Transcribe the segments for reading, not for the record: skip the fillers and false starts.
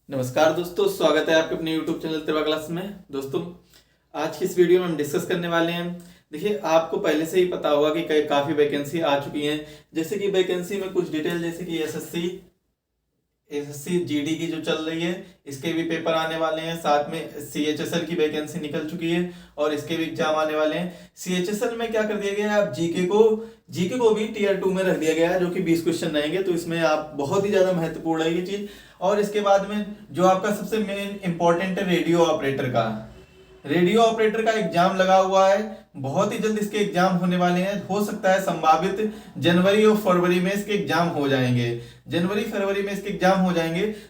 नमस्कार दोस्तों, स्वागत है आपके अपने YouTube चैनल तिरवा क्लास में। दोस्तों, आज की इस वीडियो में हम डिस्कस करने वाले हैं। देखिए, आपको पहले से ही पता होगा कि काफ़ी वैकेंसी आ चुकी हैं। जैसे कि वैकेंसी में कुछ डिटेल, जैसे कि एसएससी जीडी की जो चल रही है, इसके भी पेपर आने वाले हैं। साथ में सीएचएसएल की वैकेंसी निकल चुकी है और इसके भी एग्जाम आने वाले हैं। सीएचएसएल में क्या कर दिया गया है, आप जीके को भी टीयर 2 में रख दिया गया है, जो कि 20 क्वेश्चन रहेंगे। तो इसमें आप बहुत ही ज्यादा महत्वपूर्ण है ये चीज। और इसके बाद में जो आपका सबसे मेन इंपॉर्टेंट है, रेडियो ऑपरेटर का एग्जाम लगा हुआ है। बहुत ही जल्द इसके एग्जाम होने वाले हैं। हो सकता है संभावित जनवरी और फरवरी में इसके एग्जाम हो जाएंगे।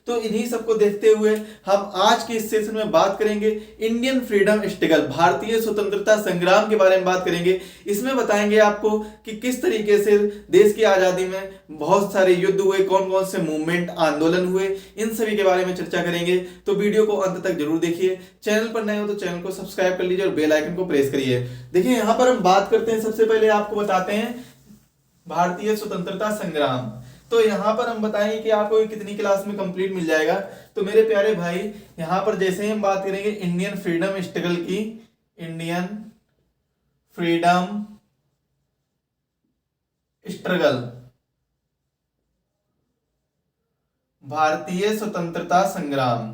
तो इन्हीं सबको देखते हुए हम आज के इस सेशन में बात करेंगे इंडियन फ्रीडम स्ट्रगल, भारतीय स्वतंत्रता संग्राम के बारे में बात करेंगे। इसमें बताएंगे आपको कि किस तरीके से देश की आजादी में बहुत सारे युद्ध हुए, कौन कौन से मूवमेंट, आंदोलन हुए, इन सभी के बारे में चर्चा करेंगे। तो वीडियो को अंत तक जरूर देखिए। चैनल पर नए हो तो चैनल को सब्सक्राइब कर लीजिए और बेल आइकन को प्रेस करिए। देखिए, यहां पर हम बात करते हैं, सबसे पहले आपको बताते हैं भारतीय स्वतंत्रता संग्राम। तो यहां पर हम बताएंगे कि आपको ये कितनी क्लास में कंप्लीट मिल जाएगा। तो मेरे प्यारे भाई, यहां पर जैसे ही हम बात करेंगे इंडियन फ्रीडम स्ट्रगल की, इंडियन फ्रीडम स्ट्रगल, भारतीय स्वतंत्रता संग्राम।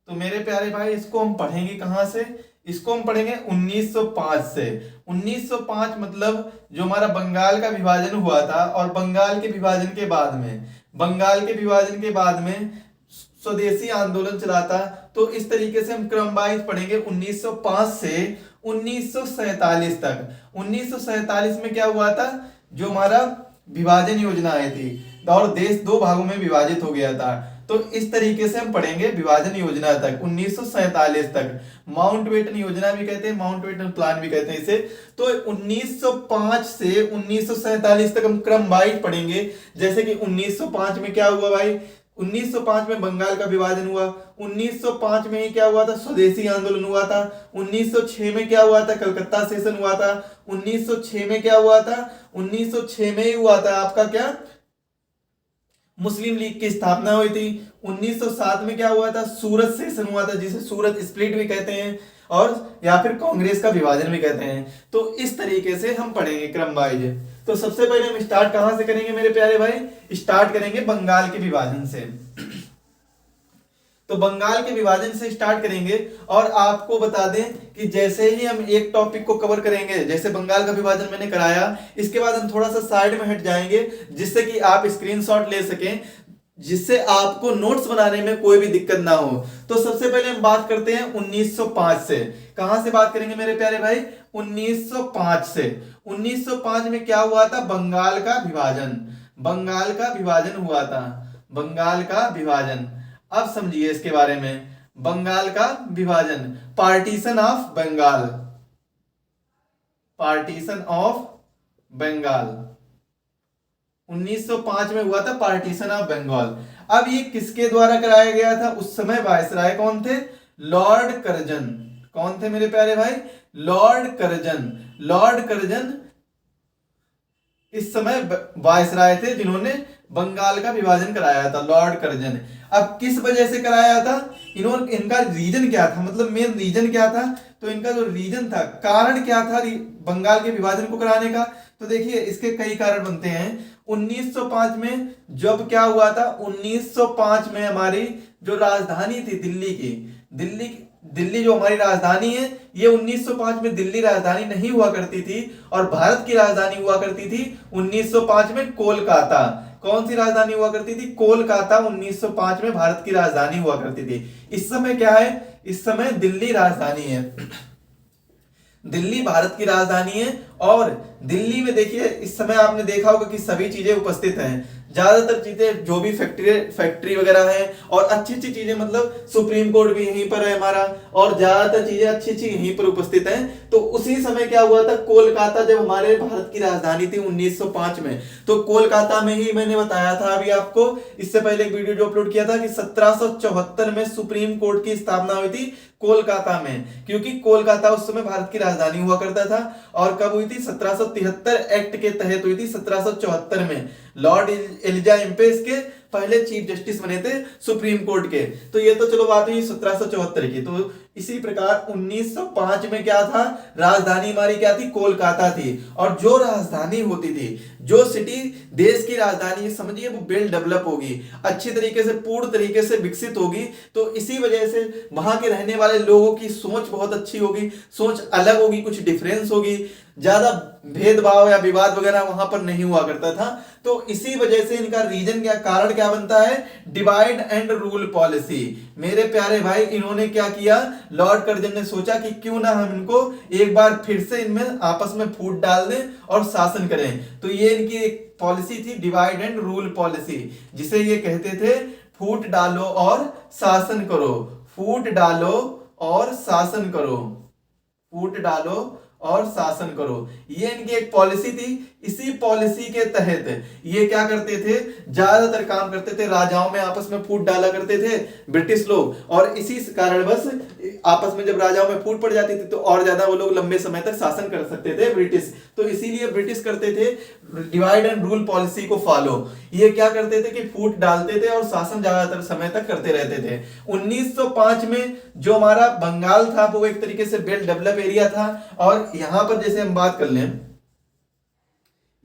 तो मेरे प्यारे भाई, इसको हम पढ़ेंगे कहां से? इसको हम पढ़ेंगे 1905 से। 1905 मतलब जो हमारा बंगाल का विभाजन हुआ था, और बंगाल के विभाजन के बाद में स्वदेशी आंदोलन चला था। तो इस तरीके से हम क्रम वाइज पढ़ेंगे 1905 से 1947 तक। 1947 में क्या हुआ था, जो हमारा विभाजन योजना आई थी और देश दो भागों में विभाजित हो गया था। तो इस तरीके से हम पढ़ेंगे विभाजन योजना तक, 1947 तक। माउंटबेटन योजना भी कहते हैं, माउंटबेटन प्लान भी कहते हैं इसे। तो 1905 से 1947 तक हम क्रम वाइज पढ़ेंगे। जैसे कि 1905 में क्या हुआ भाई, 1905 में बंगाल का विभाजन हुआ। 1905 में ही क्या हुआ था, स्वदेशी आंदोलन हुआ था। 1906 में क्या हुआ था, कलकत्ता सेशन हुआ था। 1906 में क्या हुआ था, 1906 में ही हुआ था आपका क्या, मुस्लिम लीग की स्थापना हुई थी। 1907 में क्या हुआ था, सूरत सेशन हुआ था, जिसे सूरत स्प्लिट भी कहते हैं, और या फिर कांग्रेस का विभाजन भी कहते हैं। तो इस तरीके से हम पढ़ेंगे क्रम वाइज। तो सबसे पहले हम स्टार्ट कहां से करेंगे मेरे प्यारे भाई? स्टार्ट करेंगे बंगाल के विभाजन से। तो बंगाल के विभाजन से स्टार्ट करेंगे। और आपको बता दें कि जैसे ही हम एक टॉपिक को कवर करेंगे, जैसे बंगाल का विभाजन मैंने कराया, इसके बाद हम थोड़ा सा साइड में हट जाएंगे, जिससे कि आप स्क्रीनशॉट ले सकें, जिससे आपको नोट्स बनाने में कोई भी दिक्कत ना हो। तो सबसे पहले हम बात करते हैं 1905 से। कहां से बात करेंगे मेरे प्यारे भाई? 1905 से। 1905 में क्या हुआ था, बंगाल का विभाजन हुआ था। बंगाल का विभाजन, अब समझिए इसके बारे में। बंगाल का विभाजन, पार्टीशन ऑफ बंगाल 1905 में हुआ था, पार्टीशन ऑफ बंगाल। अब ये किसके द्वारा कराया गया था? उस समय वायसराय कौन थे? Lord Curzon. कौन थे मेरे प्यारे भाई? लॉर्ड कर्जन इस समय वायसराय थे, जिन्होंने बंगाल का विभाजन कराया था, लॉर्ड कर्जन। अब किस वजह से कराया था? इनका रीजन क्या था, मतलब मेन रीजन क्या था? तो इनका जो रीजन था, कारण क्या था बंगाल के विभाजन को कराने का? तो देखिए, इसके कई कारण बनते हैं। 1905 में जब क्या हुआ था, 1905 में हमारी जो राजधानी थी दिल्ली जो हमारी राजधानी है, ये 1905 में दिल्ली राजधानी नहीं हुआ करती थी, और भारत की राजधानी हुआ करती थी 1905 में कोलकाता। कौन सी राजधानी हुआ करती थी? कोलकाता 1905 में भारत की राजधानी हुआ करती थी। इस समय क्या है? इस समय दिल्ली राजधानी है। दिल्ली भारत की राजधानी है, और दिल्ली में देखिए इस समय आपने देखा होगा कि सभी चीजें उपस्थित हैं। ज्यादातर चीजें जो भी फैक्ट्री वगैरह है, और अच्छी अच्छी चीजें, मतलब सुप्रीम कोर्ट भी यहीं पर है हमारा, और ज्यादातर चीजें अच्छी अच्छी यहीं पर उपस्थित हैं। तो उसी समय क्या हुआ था, कोलकाता जब हमारे भारत की राजधानी थी 1905 में, तो कोलकाता में ही मैंने बताया था अभी आपको, इससे पहले एक वीडियो जो अपलोड किया था, कि 1774 में सुप्रीम कोर्ट की स्थापना हुई थी कोलकाता में, क्योंकि कोलकाता उस समय भारत की राजधानी हुआ करता था। और कब हुई थी? 1773 एक्ट के तहत हुई थी, 1774 में। लॉर्ड एलिजा इम्पेस के पहले चीफ जस्टिस बने थे सुप्रीम कोर्ट के। तो ये तो चलो बात हुई 1774 की। तो इसी प्रकार 1905 में क्या था? राजधानी हमारी क्या थी? कोलकाता थी। और जो राजधानी होती थी, जो सिटी देश की राजधानी समझिए, वो वेल डेवलप होगी, अच्छी तरीके से, पूर्ण तरीके से विकसित होगी। तो इसी वजह से वहां के रहने वाले लोगों की सोच बहुत अच्छी होगी, सोच अलग होगी, कुछ डिफरेंस होगी, ज्यादा भेदभाव या विवाद वगैरह वहां पर नहीं हुआ करता था। तो इसी वजह से इनका रीजन क्या, कारण क्या बनता है? Divide and rule policy. मेरे प्यारे भाई, इन्होंने क्या किया? लॉर्ड कर्जन ने सोचा कि क्यों ना हम इनको एक बार फिर से इनमें आपस में फूट डाल दें और शासन करें। तो ये इनकी एक पॉलिसी थी, डिवाइड एंड रूल पॉलिसी, जिसे ये कहते थे फूट डालो और शासन करो। फूट डालो और शासन करो, फूट डालो और शासन करो, ये इनकी एक पॉलिसी थी। इसी पॉलिसी के तहत ये क्या करते थे? ज्यादातर काम करते थे, राजाओं में आपस में फूट डाला करते थे ब्रिटिश लोग। और इसी कारण बस आपस में जब राजाओं में फूट पड़ जाती थी तो और ज्यादा वो लोग लंबे समय तक शासन कर सकते थे ब्रिटिश। तो इसीलिए ब्रिटिश करते थे डिवाइड एंड रूल पॉलिसी को फॉलो। ये क्या करते थे कि फूट डालते थे और शासन ज्यादातर समय तक करते रहते थे। 1905 में जो हमारा बंगाल था वो एक तरीके से वेल डेवलप एरिया था। और यहां पर जैसे हम बात कर लें,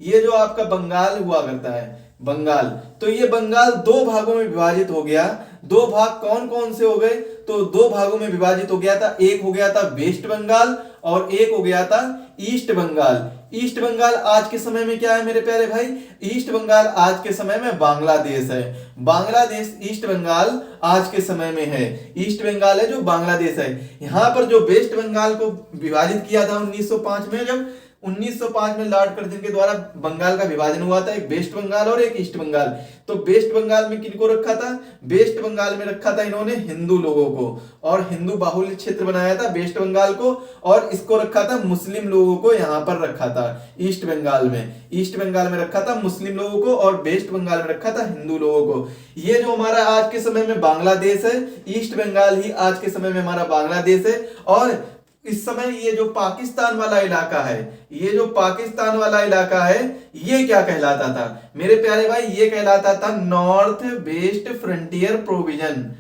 ये जो आपका बंगाल हुआ करता है, बंगाल, तो ये बंगाल दो भागों में विभाजित हो गया। दो भाग कौन कौन से हो गए? तो दो भागों में विभाजित हो गया था। एक हो गया था वेस्ट बंगाल और एक हो गया था ईस्ट बंगाल। ईस्ट बंगाल आज के समय में क्या है मेरे प्यारे भाई? ईस्ट बंगाल आज के समय में बांग्लादेश है। बांग्लादेश ईस्ट बंगाल आज के समय में है। ईस्ट बंगाल है जो बांग्लादेश है। यहां पर जो वेस्ट बंगाल को विभाजित किया था 1905 में, जब 1905 में लॉर्ड कर्जन के द्वारा बंगाल का विभाजन हुआ था, एक वेस्ट बंगाल और एक ईस्ट बंगाल। तो वेस्ट बंगाल में किनको रखा था? वेस्ट बंगाल में रखा था इन्होंने हिंदू लोगों को, और हिंदू बाहुल्य क्षेत्र बनाया था वेस्ट बंगाल को। और इसको रखा था मुस्लिम लोगों को, यहां पर रखा था ईस्ट बंगाल में। ईस्ट बंगाल में रखा था मुस्लिम लोगों को और वेस्ट बंगाल में रखा था हिंदू लोगों को। ये जो हमारा आज के समय में बांग्लादेश है, ईस्ट बंगाल ही आज के समय में हमारा बांग्लादेश है। और इस समय ये जो पाकिस्तान वाला इलाका है, ये जो पाकिस्तान वाला इलाका है, ये क्या कहलाता था मेरे प्यारे भाई? ये कहलाता था north west frontier provision.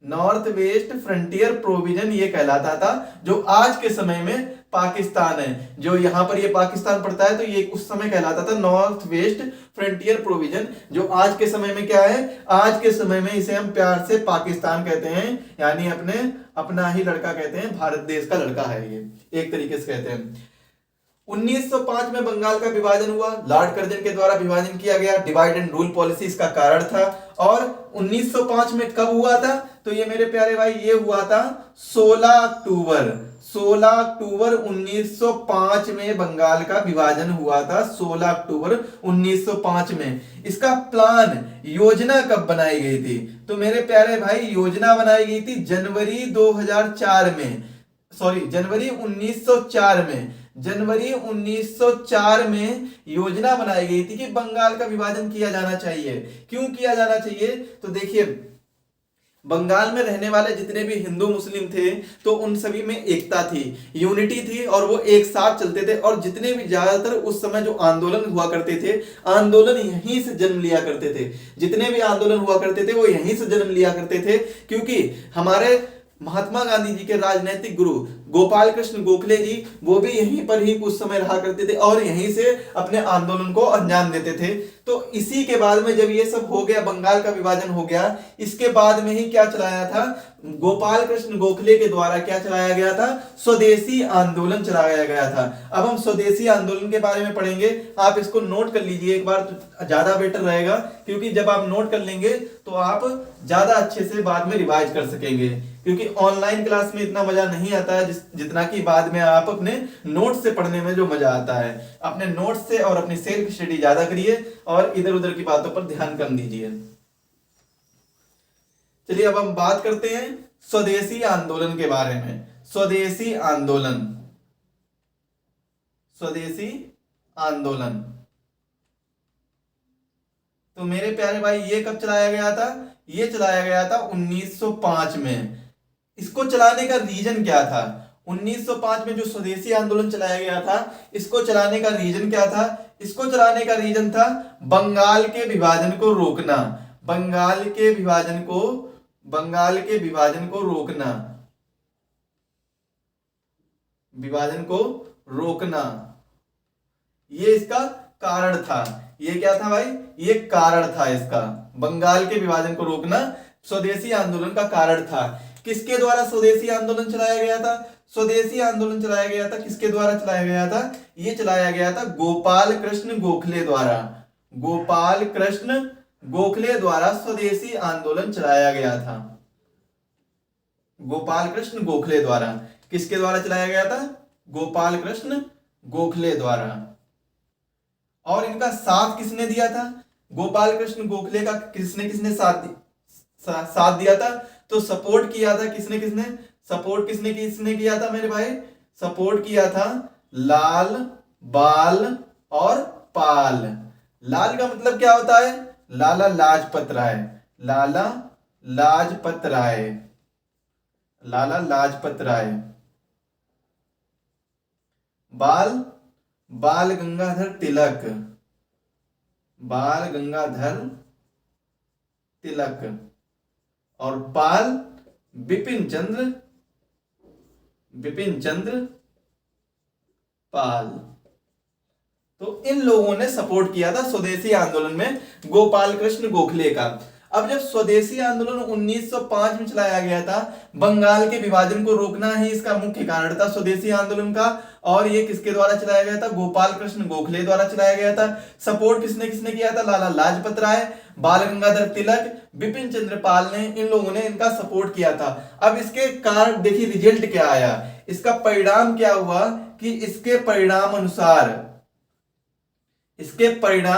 North west frontier provision ये कहलाता था, जो आज के समय में पाकिस्तान है। जो यहां पर ये पाकिस्तान पड़ता है, तो ये उस समय कहलाता था नॉर्थ वेस्ट फ्रंटियर प्रोविजन, जो आज के समय में क्या है? आज के समय में इसे हम प्यार से पाकिस्तान कहते हैं, यानी अपना ही लड़का कहते हैं, भारत देश का लड़का है ये, एक तरीके से कहते हैं। 1905 में बंगाल का विभाजन हुआ, लॉर्ड कर्जन के द्वारा विभाजन किया गया, डिवाइड एंड रूल पॉलिसी इसका कारण था। और 1905 में कब हुआ था? तो ये मेरे प्यारे भाई ये हुआ था 16 अक्टूबर। 16 अक्टूबर 1905 में बंगाल का विभाजन हुआ था, 16 अक्टूबर 1905 में। इसका प्लान, योजना कब बनाई गई थी? तो मेरे प्यारे भाई योजना बनाई गई थी जनवरी 2004 में, सॉरी जनवरी 1904 में। जनवरी 1904 में योजना बनाई गई थी कि बंगाल का विभाजन किया जाना चाहिए। क्यों किया जाना चाहिए? तो देखिए, बंगाल में रहने वाले जितने भी हिंदू मुस्लिम थे, तो उन सभी में एकता थी, यूनिटी थी, और वो एक साथ चलते थे। और जितने भी ज्यादातर उस समय जो आंदोलन हुआ करते थे, आंदोलन यहीं से जन्म लिया करते थे। जितने भी आंदोलन हुआ करते थे वो यहीं से जन्म लिया करते थे, क्योंकि हमारे महात्मा गांधी जी के राजनीतिक गुरु गोपाल कृष्ण गोखले जी, वो भी यहीं पर ही कुछ समय रहा करते थे और यहीं से अपने आंदोलन को अंजाम देते थे। तो इसी के बाद में जब ये सब हो गया, बंगाल का विभाजन हो गया, इसके बाद में ही क्या चलाया था? गोपाल कृष्ण गोखले के द्वारा क्या चलाया गया था? स्वदेशी आंदोलन चलाया गया था। अब हम स्वदेशी आंदोलन के बारे में पढ़ेंगे, आप इसको नोट कर लीजिए एक बार, तो ज्यादा बेटर रहेगा, क्योंकि जब आप नोट कर लेंगे तो आप ज्यादा अच्छे से बाद में रिवाइज कर सकेंगे। क्योंकि ऑनलाइन क्लास में इतना मजा नहीं आता है जितना कि बाद में आप अपने नोट्स से पढ़ने में जो मजा आता है। अपने नोट्स से और अपनी सेल्फ स्टडी ज्यादा करिए और इधर उधर की बातों पर ध्यान कम दीजिए। चलिए अब हम बात करते हैं स्वदेशी आंदोलन के बारे में। स्वदेशी आंदोलन, स्वदेशी आंदोलन, तो मेरे प्यारे भाई ये कब चलाया गया था? ये चलाया गया था 1905 में। इसको चलाने का रीजन क्या था? 1905 में जो स्वदेशी आंदोलन चलाया गया था, इसको चलाने का रीजन क्या था? इसको चलाने का रीजन था बंगाल के विभाजन को रोकना। बंगाल के विभाजन को रोकना। विभाजन को रोकना, ये इसका कारण था। ये क्या था भाई? ये कारण था इसका, बंगाल के विभाजन को रोकना स्वदेशी आंदोलन का कारण था। किसके द्वारा स्वदेशी आंदोलन चलाया गया था? स्वदेशी आंदोलन चलाया गया था, किसके द्वारा चलाया गया था? ये चलाया गया था गोपाल कृष्ण गोखले द्वारा। गोपाल कृष्ण गोखले द्वारा स्वदेशी आंदोलन चलाया गया था। गोपाल कृष्ण गोखले द्वारा। किसके द्वारा चलाया गया था? गोपाल कृष्ण गोखले द्वारा। और इनका साथ किसने दिया था? गोपाल कृष्ण गोखले का किसने साथ दिया था? तो सपोर्ट किया था किसने सपोर्ट किसने किया था मेरे भाई? सपोर्ट किया था लाल, बाल और पाल। लाल का मतलब क्या होता है? लाला लाजपत राय। लाला लाजपत राय। लाला लाजपत राय। बाल, बाल गंगाधर तिलक। बाल गंगाधर तिलक। और पाल बिपिन चंद्र पाल। तो इन लोगों ने सपोर्ट किया था स्वदेशी आंदोलन में गोपाल कृष्ण गोखले का। अब जब स्वदेशी आंदोलन 1905 में चलाया गया था, बंगाल के विभाजन को रोकना ही इसका मुख्य कारण था स्वदेशी आंदोलन का। और ये किसके द्वारा चलाया गया था? गोपाल कृष्ण गोखले द्वारा चलाया गया था। सपोर्ट किसने किया था? लाला लाजपत राय, बाल गंगाधर तिलक, बिपिन चंद्र पाल ने, इन लोगों ने इनका सपोर्ट किया था। अब इसके कारण देखिए रिजल्ट क्या आया, इसका परिणाम क्या हुआ कि इसके परिणाम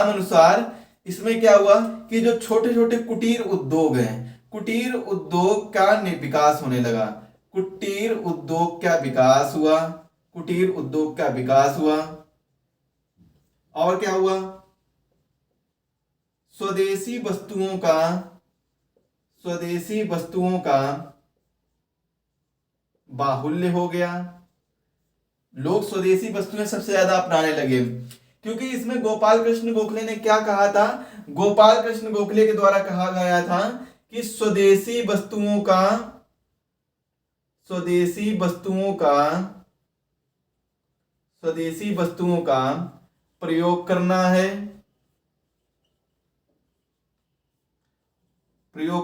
अनुसार इसमें क्या हुआ कि जो छोटे छोटे कुटीर उद्योग हैं, कुटीर उद्योग का विकास होने लगा। कुटीर उद्योग का विकास हुआ। कुटीर उद्योग का विकास हुआ। और क्या हुआ? स्वदेशी वस्तुओं का बाहुल्य हो गया। लोग स्वदेशी वस्तुएं सबसे ज्यादा अपनाने लगे, क्योंकि इसमें गोपाल कृष्ण गोखले ने क्या कहा था? गोपाल कृष्ण गोखले के द्वारा कहा गया था कि स्वदेशी वस्तुओं का प्रयोग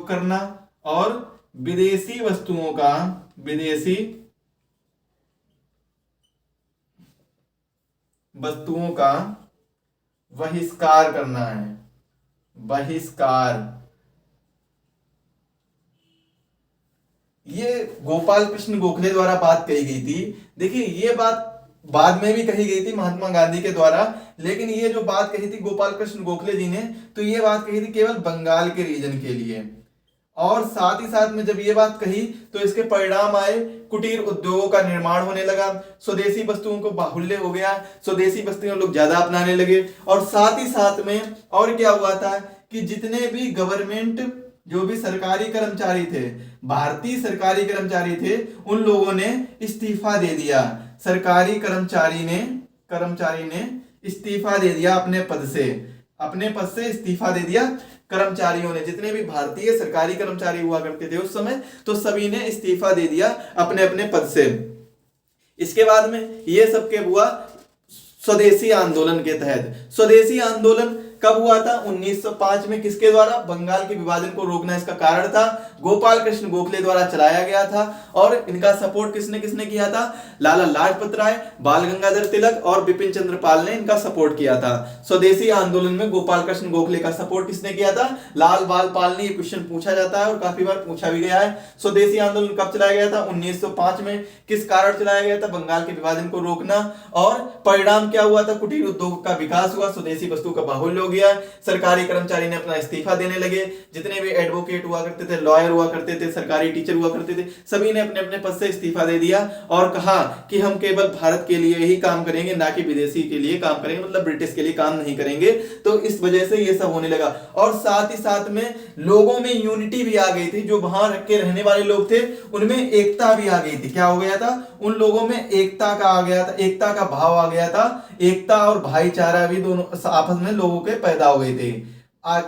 करना और विदेशी वस्तुओं का बहिष्कार करना है। बहिष्कार। ये गोपाल कृष्ण गोखले द्वारा बात कही गई थी। देखिए ये बात बाद में भी कही गई थी महात्मा गांधी के द्वारा, लेकिन ये जो बात कही थी गोपाल कृष्ण गोखले जी ने, तो ये बात कही थी केवल बंगाल के रीजन के लिए। और साथ ही साथ में जब ये बात कही तो इसके परिणाम आए, कुटीर उद्योगों का निर्माण होने लगा, स्वदेशी वस्तुओं को बाहुल्य हो गया, स्वदेशी वस्तुएं लोग ज्यादा अपनाने लगे। और साथ ही साथ में और क्या हुआ था कि जितने भी गवर्नमेंट, जो भी सरकारी कर्मचारी थे, भारतीय सरकारी कर्मचारी थे, उन लोगों ने इस्तीफा दे दिया। सरकारी कर्मचारी ने इस्तीफा दे दिया अपने पद से इस्तीफा दे दिया। कर्मचारियों ने, जितने भी भारतीय सरकारी कर्मचारी हुआ करते थे उस समय, तो सभी ने इस्तीफा दे दिया अपने अपने पद से। इसके बाद में ये सब क्या हुआ? स्वदेशी आंदोलन के तहत। स्वदेशी आंदोलन कब हुआ था? 1905 में। किसके द्वारा? बंगाल के विभाजन को रोकना इसका कारण था। गोपाल कृष्ण गोखले द्वारा चलाया गया था। और इनका सपोर्ट किसने किया था? लाला लाजपत राय, बाल गंगाधर तिलक और बिपिन चंद्र पाल ने इनका सपोर्ट किया था। स्वदेशी आंदोलन में गोपाल कृष्ण गोखले का सपोर्ट किसने किया था? लाल बाल पाल ने। ये क्वेश्चन पूछा जाता है और काफी बार पूछा भी गया है। स्वदेशी आंदोलन कब चलाया गया था? 1905 में। किस कारण चलाया गया था? बंगाल के विभाजन को रोकना। और परिणाम क्या हुआ था? कुटीर उद्योग का विकास हुआ, स्वदेशी वस्तु का बाहुल्य हो गया, सरकारी कर्मचारी ने अपना इस्तीफा देने लगे, जितने भी एडवोकेट हुआ करते थे, लॉयर हुआ करते थे, सरकारी टीचर हुआ करते थे, सभी ने अपने अपने पद से इस्तीफा दे दिया और कहा कि हम केवल भारत के लिए ही काम करेंगे, ना कि विदेशी के लिए काम करेंगे, मतलब ब्रिटिश के लिए काम नहीं करेंगे। तो इस वजह से ये सब होने लगा और साथ ही साथ में लोगों में यूनिटी भी आ गई थी, जो वहां के रहने वाले लोग थे उनमें एकता भी आ गई थी। क्या हो गया था? उन लोगों में एकता का आ गया था, एकता का भाव आ गया था, एकता और भाईचारा भी दोनों आपस में लोगों के पैदा हो गए थे।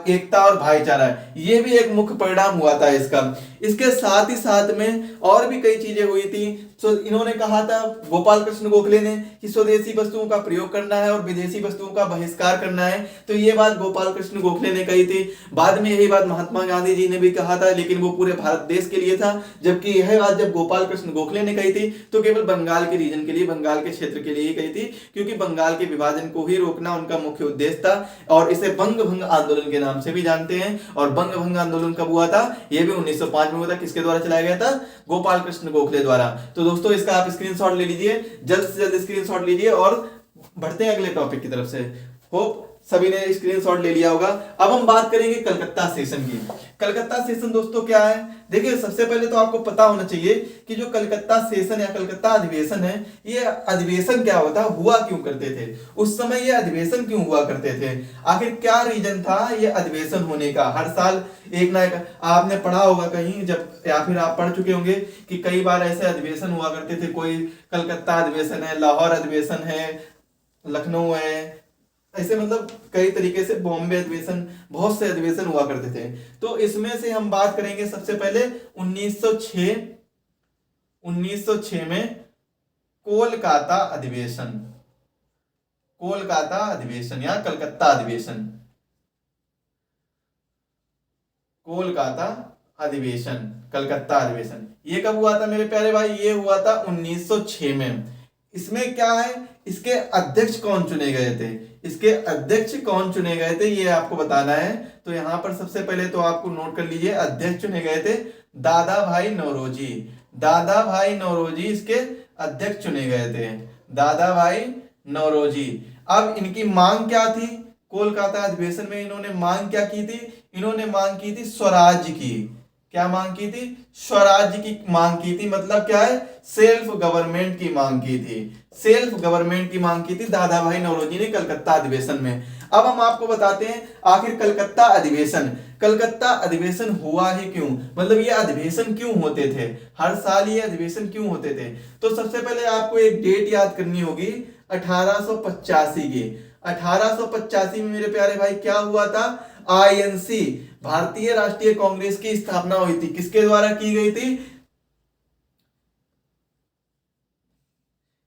एकता और भाईचारा, ये भी एक मुख्य परिणाम हुआ था इसका। इसके साथ ही साथ में और भी कई चीजें हुई थी। तो इन्होंने कहा था, गोपाल कृष्ण गोखले ने, कि स्वदेशी वस्तुओं का प्रयोग करना है और विदेशी वस्तुओं का बहिष्कार करना है। तो ये बात गोपाल कृष्ण गोखले ने कही थी। बाद में यही बात महात्मा गांधी जी ने भी कहा था, लेकिन वो पूरे भारत देश के लिए था। जबकि यह बात जब गोपाल कृष्ण गोखले ने कही थी तो केवल बंगाल के रीजन के लिए, बंगाल के क्षेत्र के लिए ही कही थी, क्योंकि बंगाल के विभाजन को ही रोकना उनका मुख्य उद्देश्य था। और इसे बंग भंग आंदोलन के नाम से भी जानते हैं। और बंग भंग आंदोलन कब हुआ था? यह भी 1905 में हुआ था। किसके द्वारा चलाया गया था? गोपाल कृष्ण गोखले द्वारा। तो दोस्तों इसका आप स्क्रीनशॉट ले लीजिए, जल्द से जल्द स्क्रीनशॉट लीजिए और बढ़ते हैं अगले टॉपिक की तरफ से। होप सभी ने स्क्रीनशॉट ले लिया होगा। अब हम बात करेंगे कलकत्ता सेशन की। कलकत्ता सेशन दोस्तों क्या है? देखिए, सबसे पहले तो आपको पता होना चाहिए कि जो कलकत्ता सेशन या कलकत्ता अधिवेशन है, ये अधिवेशन क्या होता है, हुआ क्यों करते थे, उस समय ये अधिवेशन क्यों हुआ करते थे, आखिर क्या रीजन था ये अधिवेशन होने का। हर साल एक ना एक आपने पढ़ा होगा कहीं, जब या फिर आप पढ़ चुके होंगे कि कई बार ऐसे अधिवेशन हुआ करते थे। कोई कलकत्ता अधिवेशन है, लाहौर अधिवेशन है, लखनऊ है, ऐसे मतलब कई तरीके से, बॉम्बे अधिवेशन, बहुत से अधिवेशन हुआ करते थे। तो इसमें से हम बात करेंगे सबसे पहले 1906 में कोलकाता अधिवेशन, कोलकाता अधिवेशन या कलकत्ता अधिवेशन, कोलकाता अधिवेशन, कलकत्ता अधिवेशन, ये कब हुआ था मेरे प्यारे भाई? ये हुआ था 1906 में। इसमें क्या है, इसके अध्यक्ष कौन चुने गए थे, इसके अध्यक्ष कौन चुने गए थे ये आपको बताना है। तो यहां पर सबसे पहले तो आपको नोट कर लीजिए, अध्यक्ष चुने गए थे दादा भाई नौरोजी। दादा भाई नौरोजी इसके अध्यक्ष चुने गए थे, दादा भाई नौरोजी। अब इनकी मांग क्या थी? कोलकाता अधिवेशन में इन्होंने मांग क्या की थी? इन्होंने मांग की थी स्वराज्य की। क्या मांग की थी? स्वराज्य की मांग की थी। मतलब क्या है? सेल्फ गवर्नमेंट की मांग की थी, सेल्फ गवर्नमेंट की मांग की थी दादा भाई नौरोजी ने कलकत्ता अधिवेशन में। अब हम आपको बताते हैं आखिर कलकत्ता अधिवेशन हुआ ही क्यों, मतलब ये अधिवेशन क्यों होते थे, हर साल ये अधिवेशन क्यों होते थे। तो सबसे पहले आपको एक डेट याद करनी होगी, 1885 की। 1885 में मेरे प्यारे भाई क्या हुआ था? आईएनसी, भारतीय राष्ट्रीय कांग्रेस की स्थापना हुई थी। किसके द्वारा की गई थी?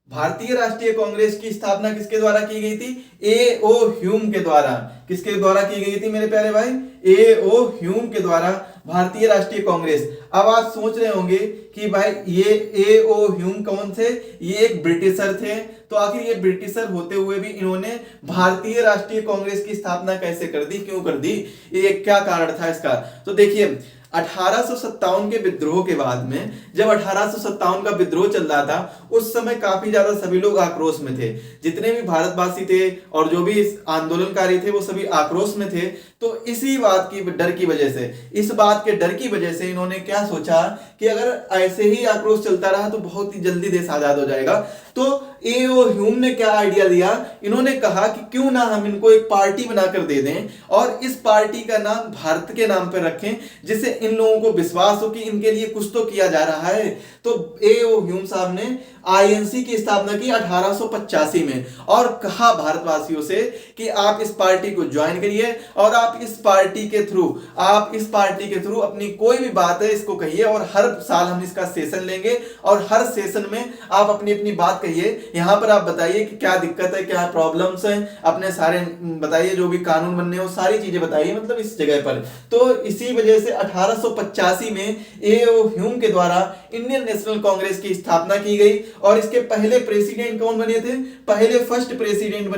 भारतीय राष्ट्रीय कांग्रेस की स्थापना किसके द्वारा की गई थी? ए ओ ह्यूम के द्वारा। किसके द्वारा की गई थी मेरे प्यारे भाई? ए ओ ह्यूम के द्वारा भारतीय राष्ट्रीय कांग्रेस। अब आप सोच रहे होंगे कि भाई ये ए ओ ह्यूम कौन थे? ये एक ब्रिटिशर थे। तो आखिर ये ब्रिटिशर होते हुए भी इन्होंने भारतीय राष्ट्रीय कांग्रेस की स्थापना कैसे कर दी, क्यों कर दी, ये क्या कारण था इसका? तो देखिए, 1857 के विद्रोह के बाद में, जब 1857 का विद्रोह चल रहा था, उस समय काफी ज्यादा सभी लोग आक्रोश में थे। जितने भी भारतवासी थे और जो भी आंदोलनकारी थे वो सभी आक्रोश में थे। तो इसी बात की डर की वजह से, इस बात के डर की वजह से इन्होंने क्या सोचा कि अगर ऐसे ही आक्रोश चलता रहा तो बहुत ही जल्दी देश आजाद हो जाएगा। तो ए ओ ह्यूम ने क्या आइडिया दिया? इन्होंने कहा कि क्यों ना हम इनको एक पार्टी बनाकर दे दें और इस पार्टी का नाम भारत के नाम पर रखें, जिससे इन लोगों को विश्वास हो कि इनके लिए कुछ तो किया जा रहा है। तो ए ओ ह्यूम साहब ने आईएनसी की स्थापना की 1885 में और कहा भारतवासियों से कि आप इस पार्टी को ज्वाइन करिए और आप इस पार्टी के थ्रू अपनी कोई भी बात है इसको कहिए और हर साल हम इसका सेशन लेंगे और हर सेशन में आप अपनी अपनी बात कहिए। यहां पर आप बताइए कि क्या दिक्कत है, क्या प्रॉब्लम्स हैं, अपने सारे बताइए, जो भी कानून बनने हो सारी चीजें बताइए, मतलब इस जगह पर। तो इसी वजह से 1885 में ए ओ ह्यूम के द्वारा इंडियन नेशनल कांग्रेस की स्थापना की गई। और इसके पहले प्रेसिडेंट कौन बने थे? पहले फर्स्ट प्रेसिडेंट